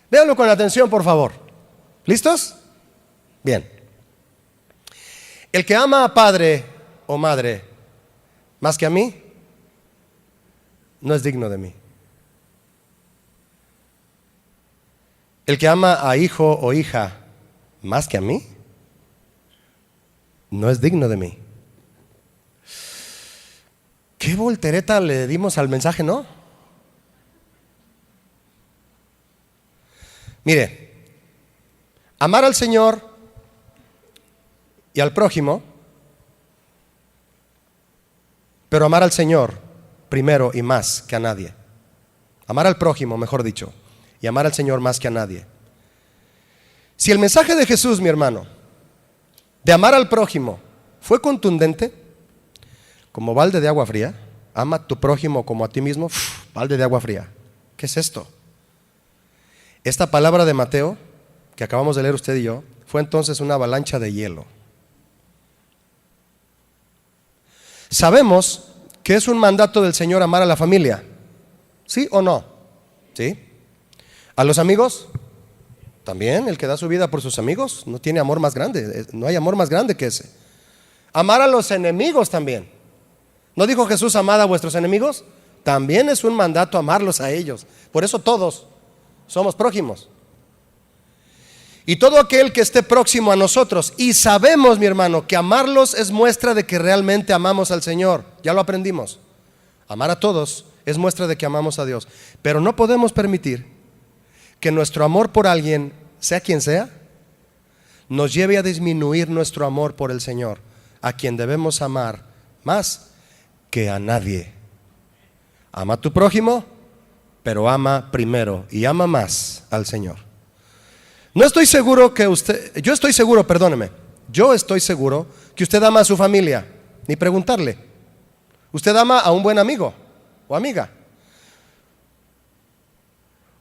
Véanlo con atención, por favor. ¿Listos? Bien. El que ama a padre o madre más que a mí, no es digno de mí. El que ama a hijo o hija más que a mí, no es digno de mí. ¿Qué voltereta le dimos al mensaje, no? Mire, amar al Señor y al prójimo, pero amar al Señor primero y más que a nadie. Amar al prójimo, mejor dicho, y amar al Señor más que a nadie. Si el mensaje de Jesús, mi hermano, de amar al prójimo fue contundente, como balde de agua fría, ama a tu prójimo como a ti mismo, balde de agua fría. ¿Qué es esto? Esta palabra de Mateo, que acabamos de leer usted y yo, fue entonces una avalancha de hielo. Sabemos que es un mandato del Señor amar a la familia, ¿sí o no? ¿Sí? ¿A los amigos? También, el que da su vida por sus amigos no tiene amor más grande, no hay amor más grande que ese. Amar a los enemigos también. ¿No dijo Jesús, amad a vuestros enemigos? También es un mandato amarlos a ellos. Por eso todos somos prójimos. Y todo aquel que esté próximo a nosotros, y sabemos, mi hermano, que amarlos es muestra de que realmente amamos al Señor. Ya lo aprendimos. Amar a todos es muestra de que amamos a Dios. Pero no podemos permitir que nuestro amor por alguien, sea quien sea, nos lleve a disminuir nuestro amor por el Señor, a quien debemos amar más que a nadie. Ama a tu prójimo, pero ama primero y ama más al Señor. Yo estoy seguro que usted ama a su familia, ni preguntarle. Usted ama a un buen amigo o amiga,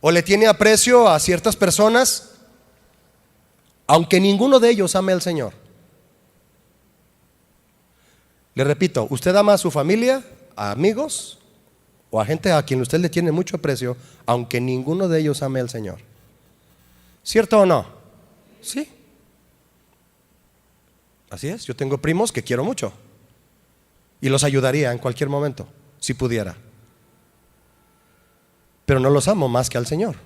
o le tiene aprecio a ciertas personas, aunque ninguno de ellos ame al Señor. Le repito, usted ama a su familia, a amigos o a gente a quien usted le tiene mucho aprecio, aunque ninguno de ellos ame al Señor. ¿Cierto o no? Sí. Así es, yo tengo primos que quiero mucho y los ayudaría en cualquier momento, si pudiera. Pero no los amo más que al Señor.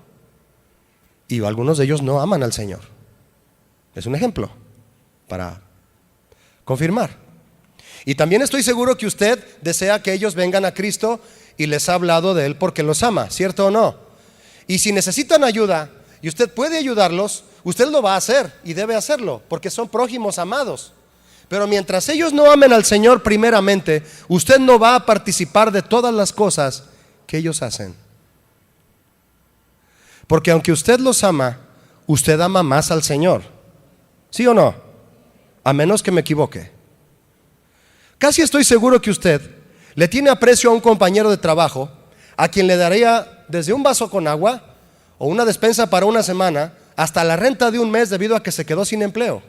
Y algunos de ellos no aman al Señor. Es un ejemplo para confirmar. Y también estoy seguro que usted desea que ellos vengan a Cristo y les ha hablado de Él porque los ama, ¿cierto o no? Y si necesitan ayuda y usted puede ayudarlos, usted lo va a hacer y debe hacerlo porque son prójimos amados. Pero mientras ellos no amen al Señor primeramente, usted no va a participar de todas las cosas que ellos hacen. Porque aunque usted los ama, usted ama más al Señor. ¿Sí o no? A menos que me equivoque. Casi estoy seguro que usted le tiene aprecio a un compañero de trabajo a quien le daría desde un vaso con agua o una despensa para una semana hasta la renta de un mes debido a que se quedó sin empleo.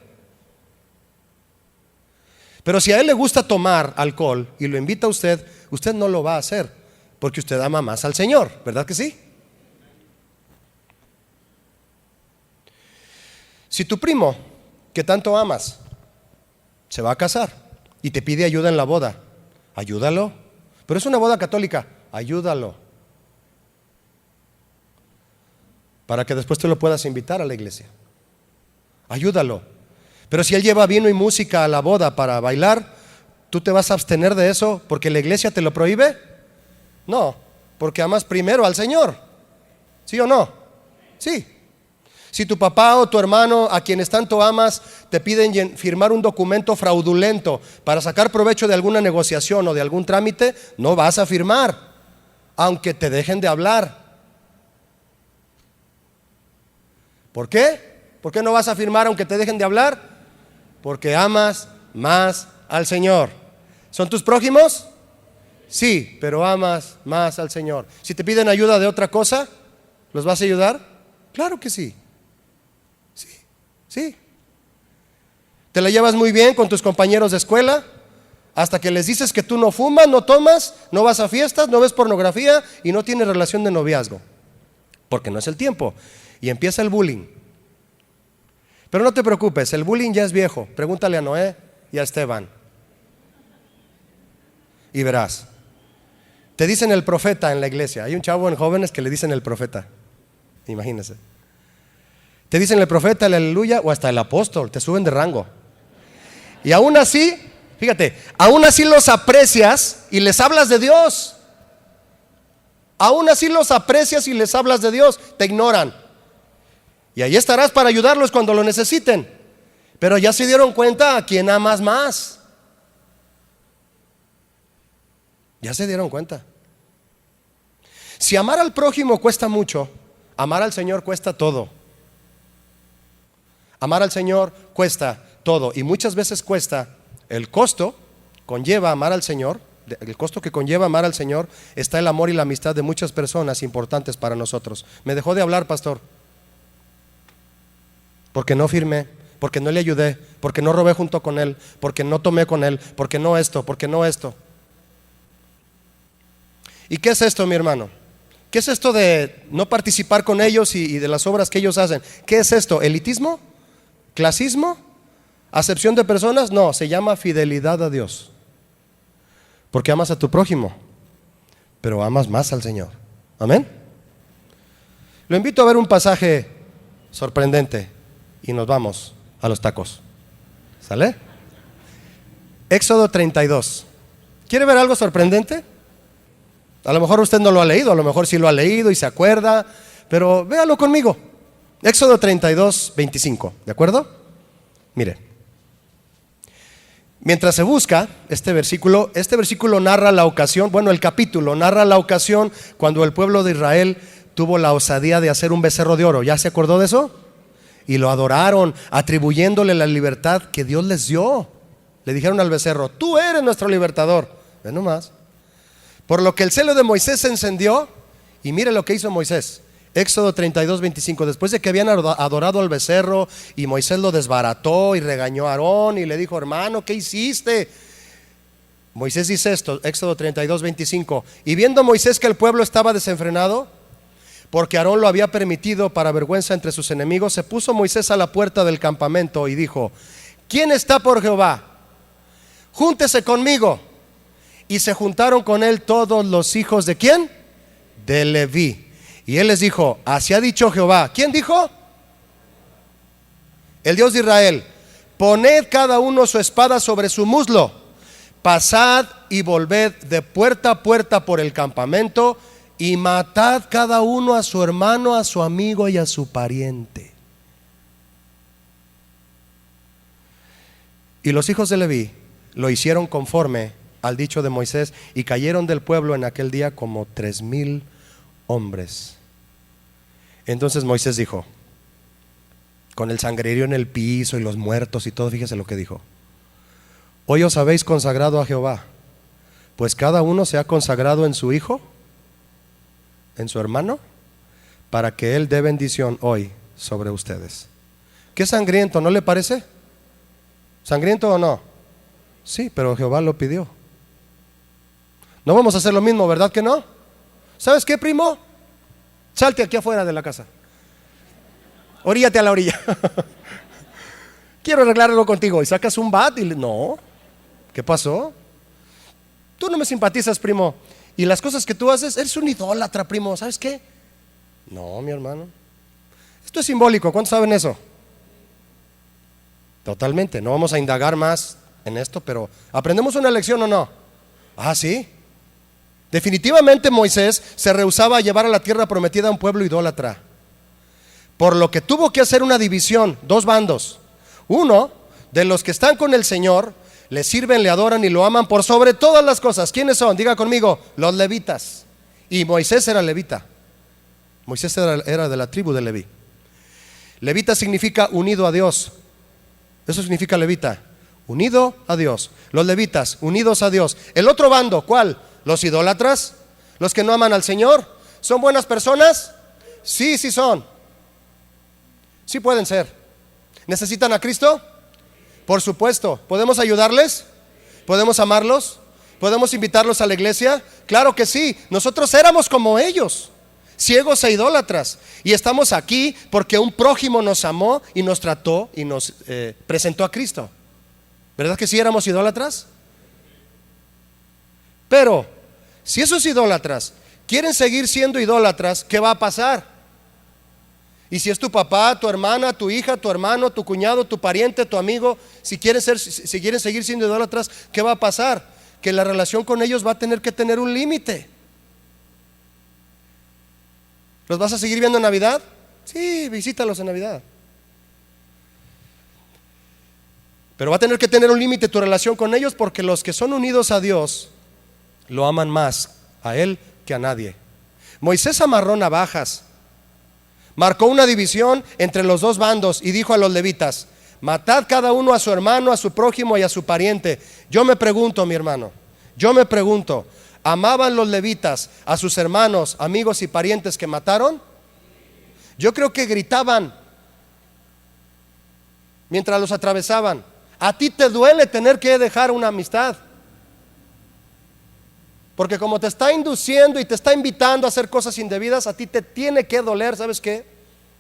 Pero si a él le gusta tomar alcohol y lo invita a usted, usted no lo va a hacer porque usted ama más al Señor, ¿verdad que sí? Si tu primo, que tanto amas, se va a casar y te pide ayuda en la boda, ayúdalo. Pero es una boda católica, ayúdalo. Para que después tú lo puedas invitar a la iglesia. Ayúdalo. Pero si él lleva vino y música a la boda para bailar, ¿tú te vas a abstener de eso porque la iglesia te lo prohíbe? No, porque amas primero al Señor. ¿Sí o no? Sí. Si tu papá o tu hermano a quienes tanto amas te piden firmar un documento fraudulento para sacar provecho de alguna negociación o de algún trámite, no vas a firmar, aunque te dejen de hablar. ¿Por qué? ¿Por qué no vas a firmar aunque te dejen de hablar? Porque amas más al Señor. ¿Son tus prójimos? Sí, pero amas más al Señor. Si te piden ayuda de otra cosa, ¿los vas a ayudar? Claro que sí. Sí, sí. ¿Te la llevas muy bien con tus compañeros de escuela? Hasta que les dices que tú no fumas, no tomas, no vas a fiestas, no ves pornografía y no tienes relación de noviazgo. Porque no es el tiempo. Y empieza el bullying. Pero no te preocupes, el bullying ya es viejo. Pregúntale a Noé y a Esteban. Y verás. Te dicen el profeta en la iglesia. Hay un chavo en jóvenes que le dicen el profeta. Imagínense. Te dicen el profeta, el aleluya o hasta el apóstol. Te suben de rango. Y aún así, fíjate, aún así los aprecias y les hablas de Dios. Aún así los aprecias y les hablas de Dios. Te ignoran. Y ahí estarás para ayudarlos cuando lo necesiten. Pero ya se dieron cuenta a quién amas más. Ya se dieron cuenta. Si amar al prójimo cuesta mucho, amar al Señor cuesta todo. Amar al Señor cuesta todo. Y muchas veces cuesta. El costo conlleva amar al Señor. El costo que conlleva amar al Señor está el amor y la amistad de muchas personas importantes para nosotros. Me dejó de hablar, pastor, porque no firmé, porque no le ayudé, porque no robé junto con él, porque no tomé con él, porque no esto, porque no esto. ¿Y qué es esto, mi hermano? ¿Qué es esto de no participar con ellos y de las obras que ellos hacen? ¿Qué es esto? ¿Elitismo? ¿Clasismo? ¿Acepción de personas? No, se llama fidelidad a Dios. Porque amas a tu prójimo, pero amas más al Señor. Amén. Lo invito a ver un pasaje sorprendente y nos vamos a los tacos. ¿Sale? Éxodo 32. ¿Quiere ver algo sorprendente? A lo mejor usted no lo ha leído, a lo mejor sí lo ha leído y se acuerda, pero véalo conmigo. Éxodo 32, 25, ¿de acuerdo? Mire. Mientras se busca este versículo narra la ocasión, bueno, el capítulo narra la ocasión cuando el pueblo de Israel tuvo la osadía de hacer un becerro de oro. ¿Ya se acordó de eso? Y lo adoraron, atribuyéndole la libertad que Dios les dio. Le dijeron al becerro: tú eres nuestro libertador. Ve nomás. Por lo que el celo de Moisés se encendió, y mire lo que hizo Moisés. Éxodo 32, 25. Después de que habían adorado al becerro y Moisés lo desbarató y regañó a Aarón y le dijo: hermano, ¿qué hiciste? Moisés dice esto, Éxodo 32, 25. Y viendo Moisés que el pueblo estaba desenfrenado, porque Aarón lo había permitido para vergüenza entre sus enemigos, se puso Moisés a la puerta del campamento y dijo: ¿quién está por Jehová? Júntese conmigo. Y se juntaron con él todos los hijos de ¿quién? De Leví. Y él les dijo: así ha dicho Jehová. ¿Quién dijo? El Dios de Israel: poned cada uno su espada sobre su muslo, pasad y volved de puerta a puerta por el campamento, y matad cada uno a su hermano, a su amigo y a su pariente. Y los hijos de Leví lo hicieron conforme al dicho de Moisés, y cayeron del pueblo en aquel día como 3,000 hombres. Entonces Moisés dijo, con el sangrerío en el piso y los muertos y todo, fíjese lo que dijo: hoy os habéis consagrado a Jehová, pues cada uno se ha consagrado en su hijo, en su hermano, para que él dé bendición hoy sobre ustedes. ¿Qué sangriento, no le parece? ¿Sangriento o no? Sí, pero Jehová lo pidió. No vamos a hacer lo mismo, ¿verdad que no? ¿Sabes qué, primo? Salte aquí afuera de la casa. Oríllate a la orilla. Quiero arreglar algo contigo. Y sacas un bat y no. ¿Qué pasó? Tú no me simpatizas, primo. Y las cosas que tú haces, eres un idólatra, primo. ¿Sabes qué? No, mi hermano. Esto es simbólico. ¿Cuántos saben eso? Totalmente. No vamos a indagar más en esto, pero ¿aprendemos una lección o no? Ah, sí. Definitivamente Moisés se rehusaba a llevar a la tierra prometida a un pueblo idólatra, por lo que tuvo que hacer una división, dos bandos. Uno, de los que están con el Señor, le sirven, le adoran y lo aman por sobre todas las cosas. ¿Quiénes son? Diga conmigo: los levitas. Y Moisés era levita. Moisés era de la tribu de Leví. Levita significa unido a Dios. Eso significa levita, unido a Dios. Los levitas, unidos a Dios. El otro bando, ¿cuál? Los idólatras, los que no aman al Señor. ¿Son buenas personas? Sí, sí son. Sí pueden ser. ¿Necesitan a Cristo? Por supuesto. ¿Podemos ayudarles? ¿Podemos amarlos? ¿Podemos invitarlos a la iglesia? Claro que sí. Nosotros éramos como ellos, ciegos e idólatras, y estamos aquí porque un prójimo nos amó y nos trató y nos presentó a Cristo. ¿Verdad que sí éramos idólatras? Pero si esos idólatras quieren seguir siendo idólatras, ¿qué va a pasar? Y si es tu papá, tu hermana, tu hija, tu hermano, tu cuñado, tu pariente, tu amigo, si quieren seguir siendo idólatras, ¿qué va a pasar? Que la relación con ellos va a tener que tener un límite. ¿Los vas a seguir viendo en Navidad? Sí, visítalos en Navidad. Pero va a tener que tener un límite tu relación con ellos, porque los que son unidos a Dios lo aman más a Él que a nadie. Moisés amarró navajas, marcó una división entre los dos bandos y dijo a los levitas: matad cada uno a su hermano, a su prójimo y a su pariente. Yo me pregunto, mi hermano, ¿amaban los levitas a sus hermanos, amigos y parientes que mataron? Yo creo que gritaban mientras los atravesaban. A ti te duele tener que dejar una amistad, porque como te está induciendo y te está invitando a hacer cosas indebidas, a ti te tiene que doler. ¿Sabes qué?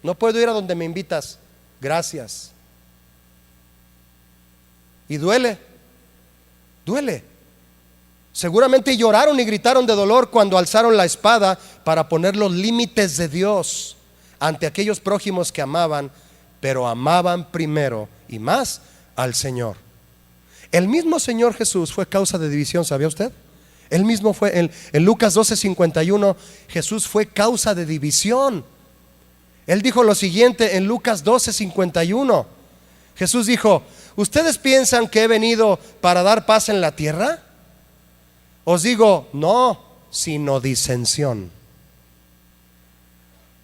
No puedo ir a donde me invitas, gracias. Y duele. Seguramente lloraron y gritaron de dolor cuando alzaron la espada para poner los límites de Dios ante aquellos prójimos que amaban, pero amaban primero y más al Señor. El mismo Señor Jesús fue causa de división, ¿sabía usted? Él mismo fue, en Lucas 12:51, Jesús fue causa de división. Él dijo lo siguiente en Lucas 12:51. Jesús dijo: ¿ustedes piensan que he venido para dar paz en la tierra? Os digo, no, sino disensión.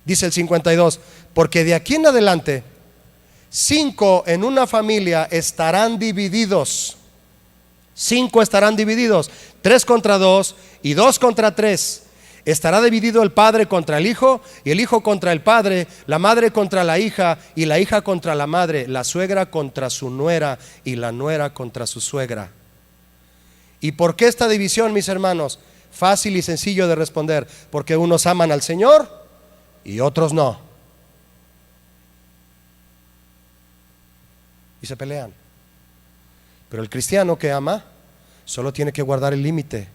Dice el 52, porque de aquí en adelante 5 en una familia estarán divididos. 5 estarán divididos, 3 contra 2 y 2 contra 3. Estará dividido el padre contra el hijo, y el hijo contra el padre, la madre contra la hija, y la hija contra la madre, la suegra contra su nuera, y la nuera contra su suegra. ¿Y por qué esta división, mis hermanos? Fácil y sencillo de responder: porque unos aman al Señor y otros no, y se pelean. Pero el cristiano que ama solo tiene que guardar el límite,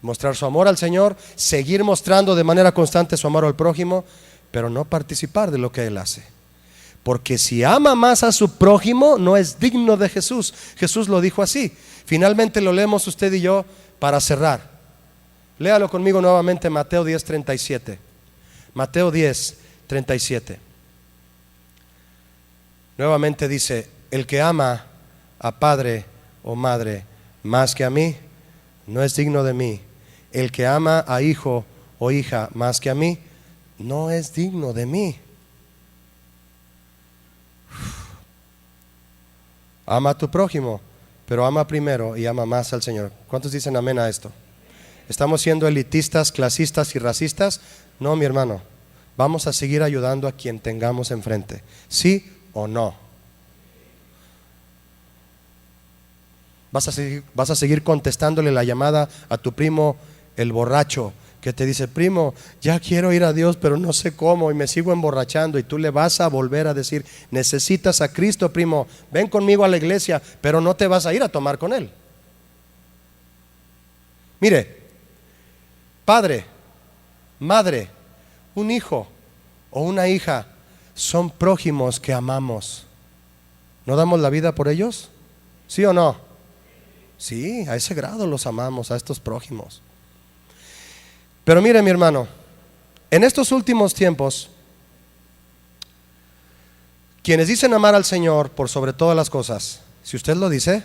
mostrar su amor al Señor, seguir mostrando de manera constante su amor al prójimo, pero no participar de lo que Él hace. Porque si ama más a su prójimo, no es digno de Jesús. Jesús lo dijo así. Finalmente lo leemos usted y yo para cerrar. Léalo conmigo nuevamente, Mateo 10:37. Mateo 10:37. Nuevamente dice: el que ama a padre o madre más que a mí, no es digno de mí. El que ama a hijo o hija más que a mí, no es digno de mí. Ama a tu prójimo, pero ama primero y ama más al Señor. ¿Cuántos dicen amén a esto? ¿Estamos siendo elitistas, clasistas y racistas? No, mi hermano. Vamos a seguir ayudando a quien tengamos enfrente, ¿sí o no? Vas a seguir contestándole la llamada a tu primo el borracho, que te dice: primo, ya quiero ir a Dios, pero no sé cómo y me sigo emborrachando. Y tú le vas a volver a decir: necesitas a Cristo, primo, ven conmigo a la iglesia, pero no te vas a ir a tomar con él. Mire, padre, madre, un hijo o una hija son prójimos que amamos. ¿No damos la vida por ellos? ¿Sí o no? Sí, a ese grado los amamos, a estos prójimos. Pero mire, mi hermano, en estos últimos tiempos, quienes dicen amar al Señor por sobre todas las cosas, si usted lo dice,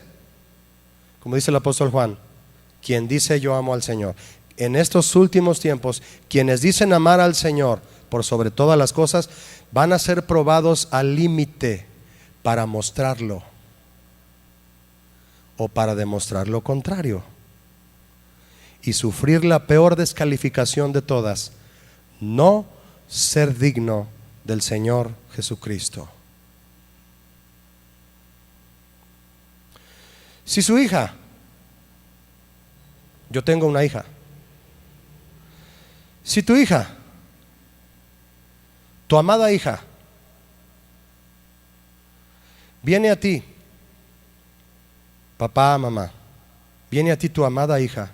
como dice el apóstol Juan, quien dice yo amo al Señor. En estos últimos tiempos, quienes dicen amar al Señor por sobre todas las cosas, van a ser probados al límite para mostrarlo o para demostrar lo contrario y sufrir la peor descalificación de todas: no ser digno del Señor Jesucristo. Si su hija, yo tengo una hija, si tu hija, tu amada hija, viene a ti, papá, mamá, viene a ti tu amada hija,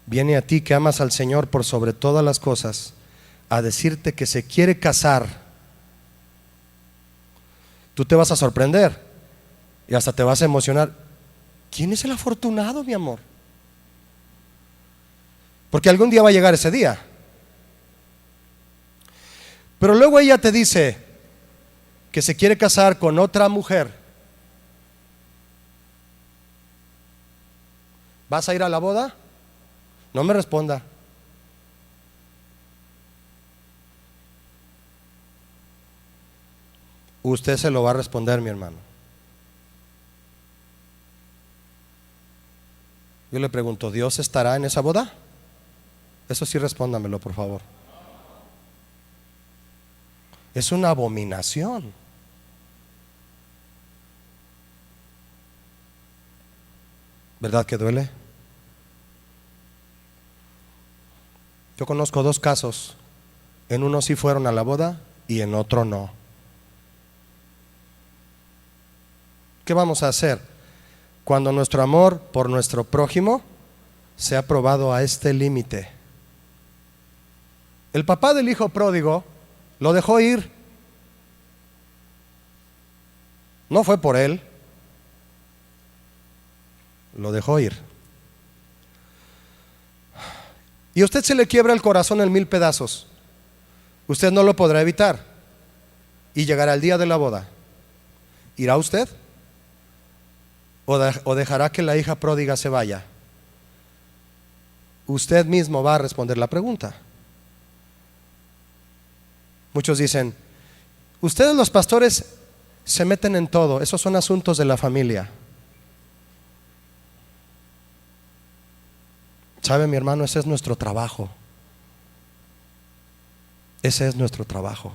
viene a ti que amas al Señor por sobre todas las cosas, a decirte que se quiere casar, tú te vas a sorprender y hasta te vas a emocionar. ¿Quién es el afortunado, mi amor? Porque algún día va a llegar ese día. Pero luego ella te dice que se quiere casar con otra mujer. ¿Vas a ir a la boda? No me responda. Usted se lo va a responder, mi hermano. Yo le pregunto, ¿Dios estará en esa boda? Eso sí, respóndamelo, por favor. Es una abominación. ¿Verdad que duele? Yo conozco dos casos. En uno sí fueron a la boda y en otro no. ¿Qué vamos a hacer cuando nuestro amor por nuestro prójimo se ha probado a este límite? El papá del hijo pródigo lo dejó ir. No fue por él, lo dejó ir. Y a usted se le quiebra el corazón en 1000 pedazos. Usted no lo podrá evitar. Y llegará el día de la boda. ¿Irá usted? ¿O dejará que la hija pródiga se vaya? Usted mismo va a responder la pregunta. Muchos dicen, ustedes los pastores se meten en todo, esos son asuntos de la familia. ¿Sabe, mi hermano? Ese es nuestro trabajo. Ese es nuestro trabajo.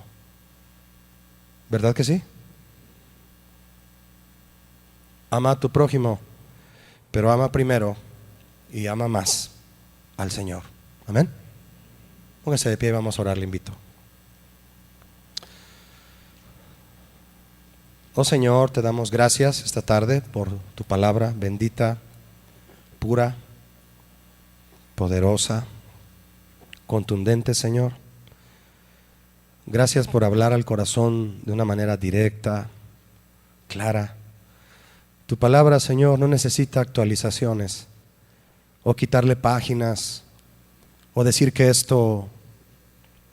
¿Verdad que sí? Ama a tu prójimo, pero ama primero y ama más al Señor. Amén. Póngase de pie y vamos a orar, le invito. Oh Señor, te damos gracias esta tarde por tu palabra bendita, pura, poderosa, contundente, Señor. Gracias por hablar al corazón de una manera directa, clara. Tu palabra, Señor, no necesita actualizaciones o quitarle páginas o decir que esto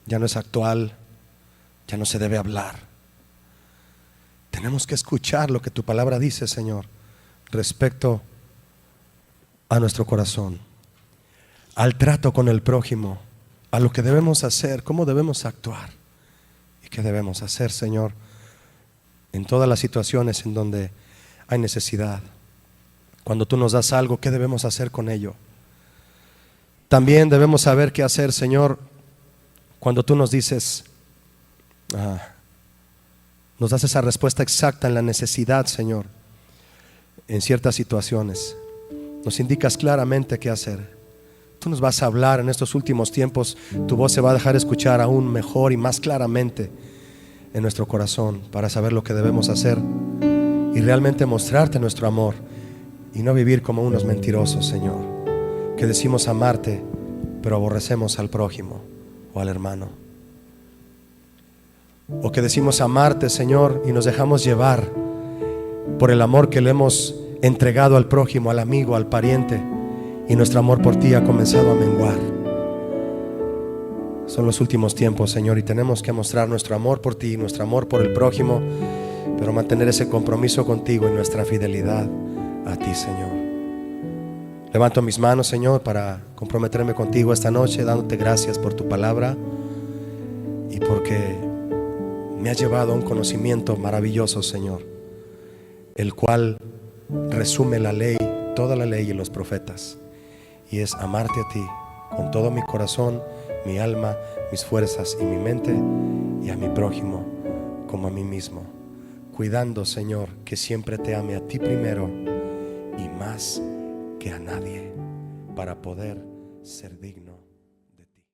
ya no es actual, ya no se debe hablar. Tenemos que escuchar lo que tu palabra dice, Señor, respecto a nuestro corazón, al trato con el prójimo, a lo que debemos hacer, cómo debemos actuar y qué debemos hacer, Señor, en todas las situaciones en donde hay necesidad. Cuando tú nos das algo, ¿qué debemos hacer con ello? También debemos saber qué hacer, Señor, cuando tú nos dices, nos das esa respuesta exacta en la necesidad, Señor, en ciertas situaciones. Nos indicas claramente qué hacer. Tú nos vas a hablar en estos últimos tiempos. Tu voz se va a dejar escuchar aún mejor y más claramente en nuestro corazón para saber lo que debemos hacer y realmente mostrarte nuestro amor y no vivir como unos mentirosos, Señor, que decimos amarte pero aborrecemos al prójimo o al hermano, o que decimos amarte, Señor, y nos dejamos llevar por el amor que le hemos entregado al prójimo, al amigo, al pariente, y nuestro amor por ti ha comenzado a menguar. Son los últimos tiempos, Señor, y tenemos que mostrar nuestro amor por ti, nuestro amor por el prójimo, pero mantener ese compromiso contigo y nuestra fidelidad a ti, Señor. Levanto mis manos, Señor, para comprometerme contigo esta noche, dándote gracias por tu palabra. y porque me has llevado a un conocimiento maravilloso, Señor, el cual resume la ley, toda la ley y los profetas, y es amarte a ti con todo mi corazón, mi alma, mis fuerzas y mi mente, y a mi prójimo como a mí mismo, cuidando, Señor, que siempre te ame a ti primero y más que a nadie, para poder ser digno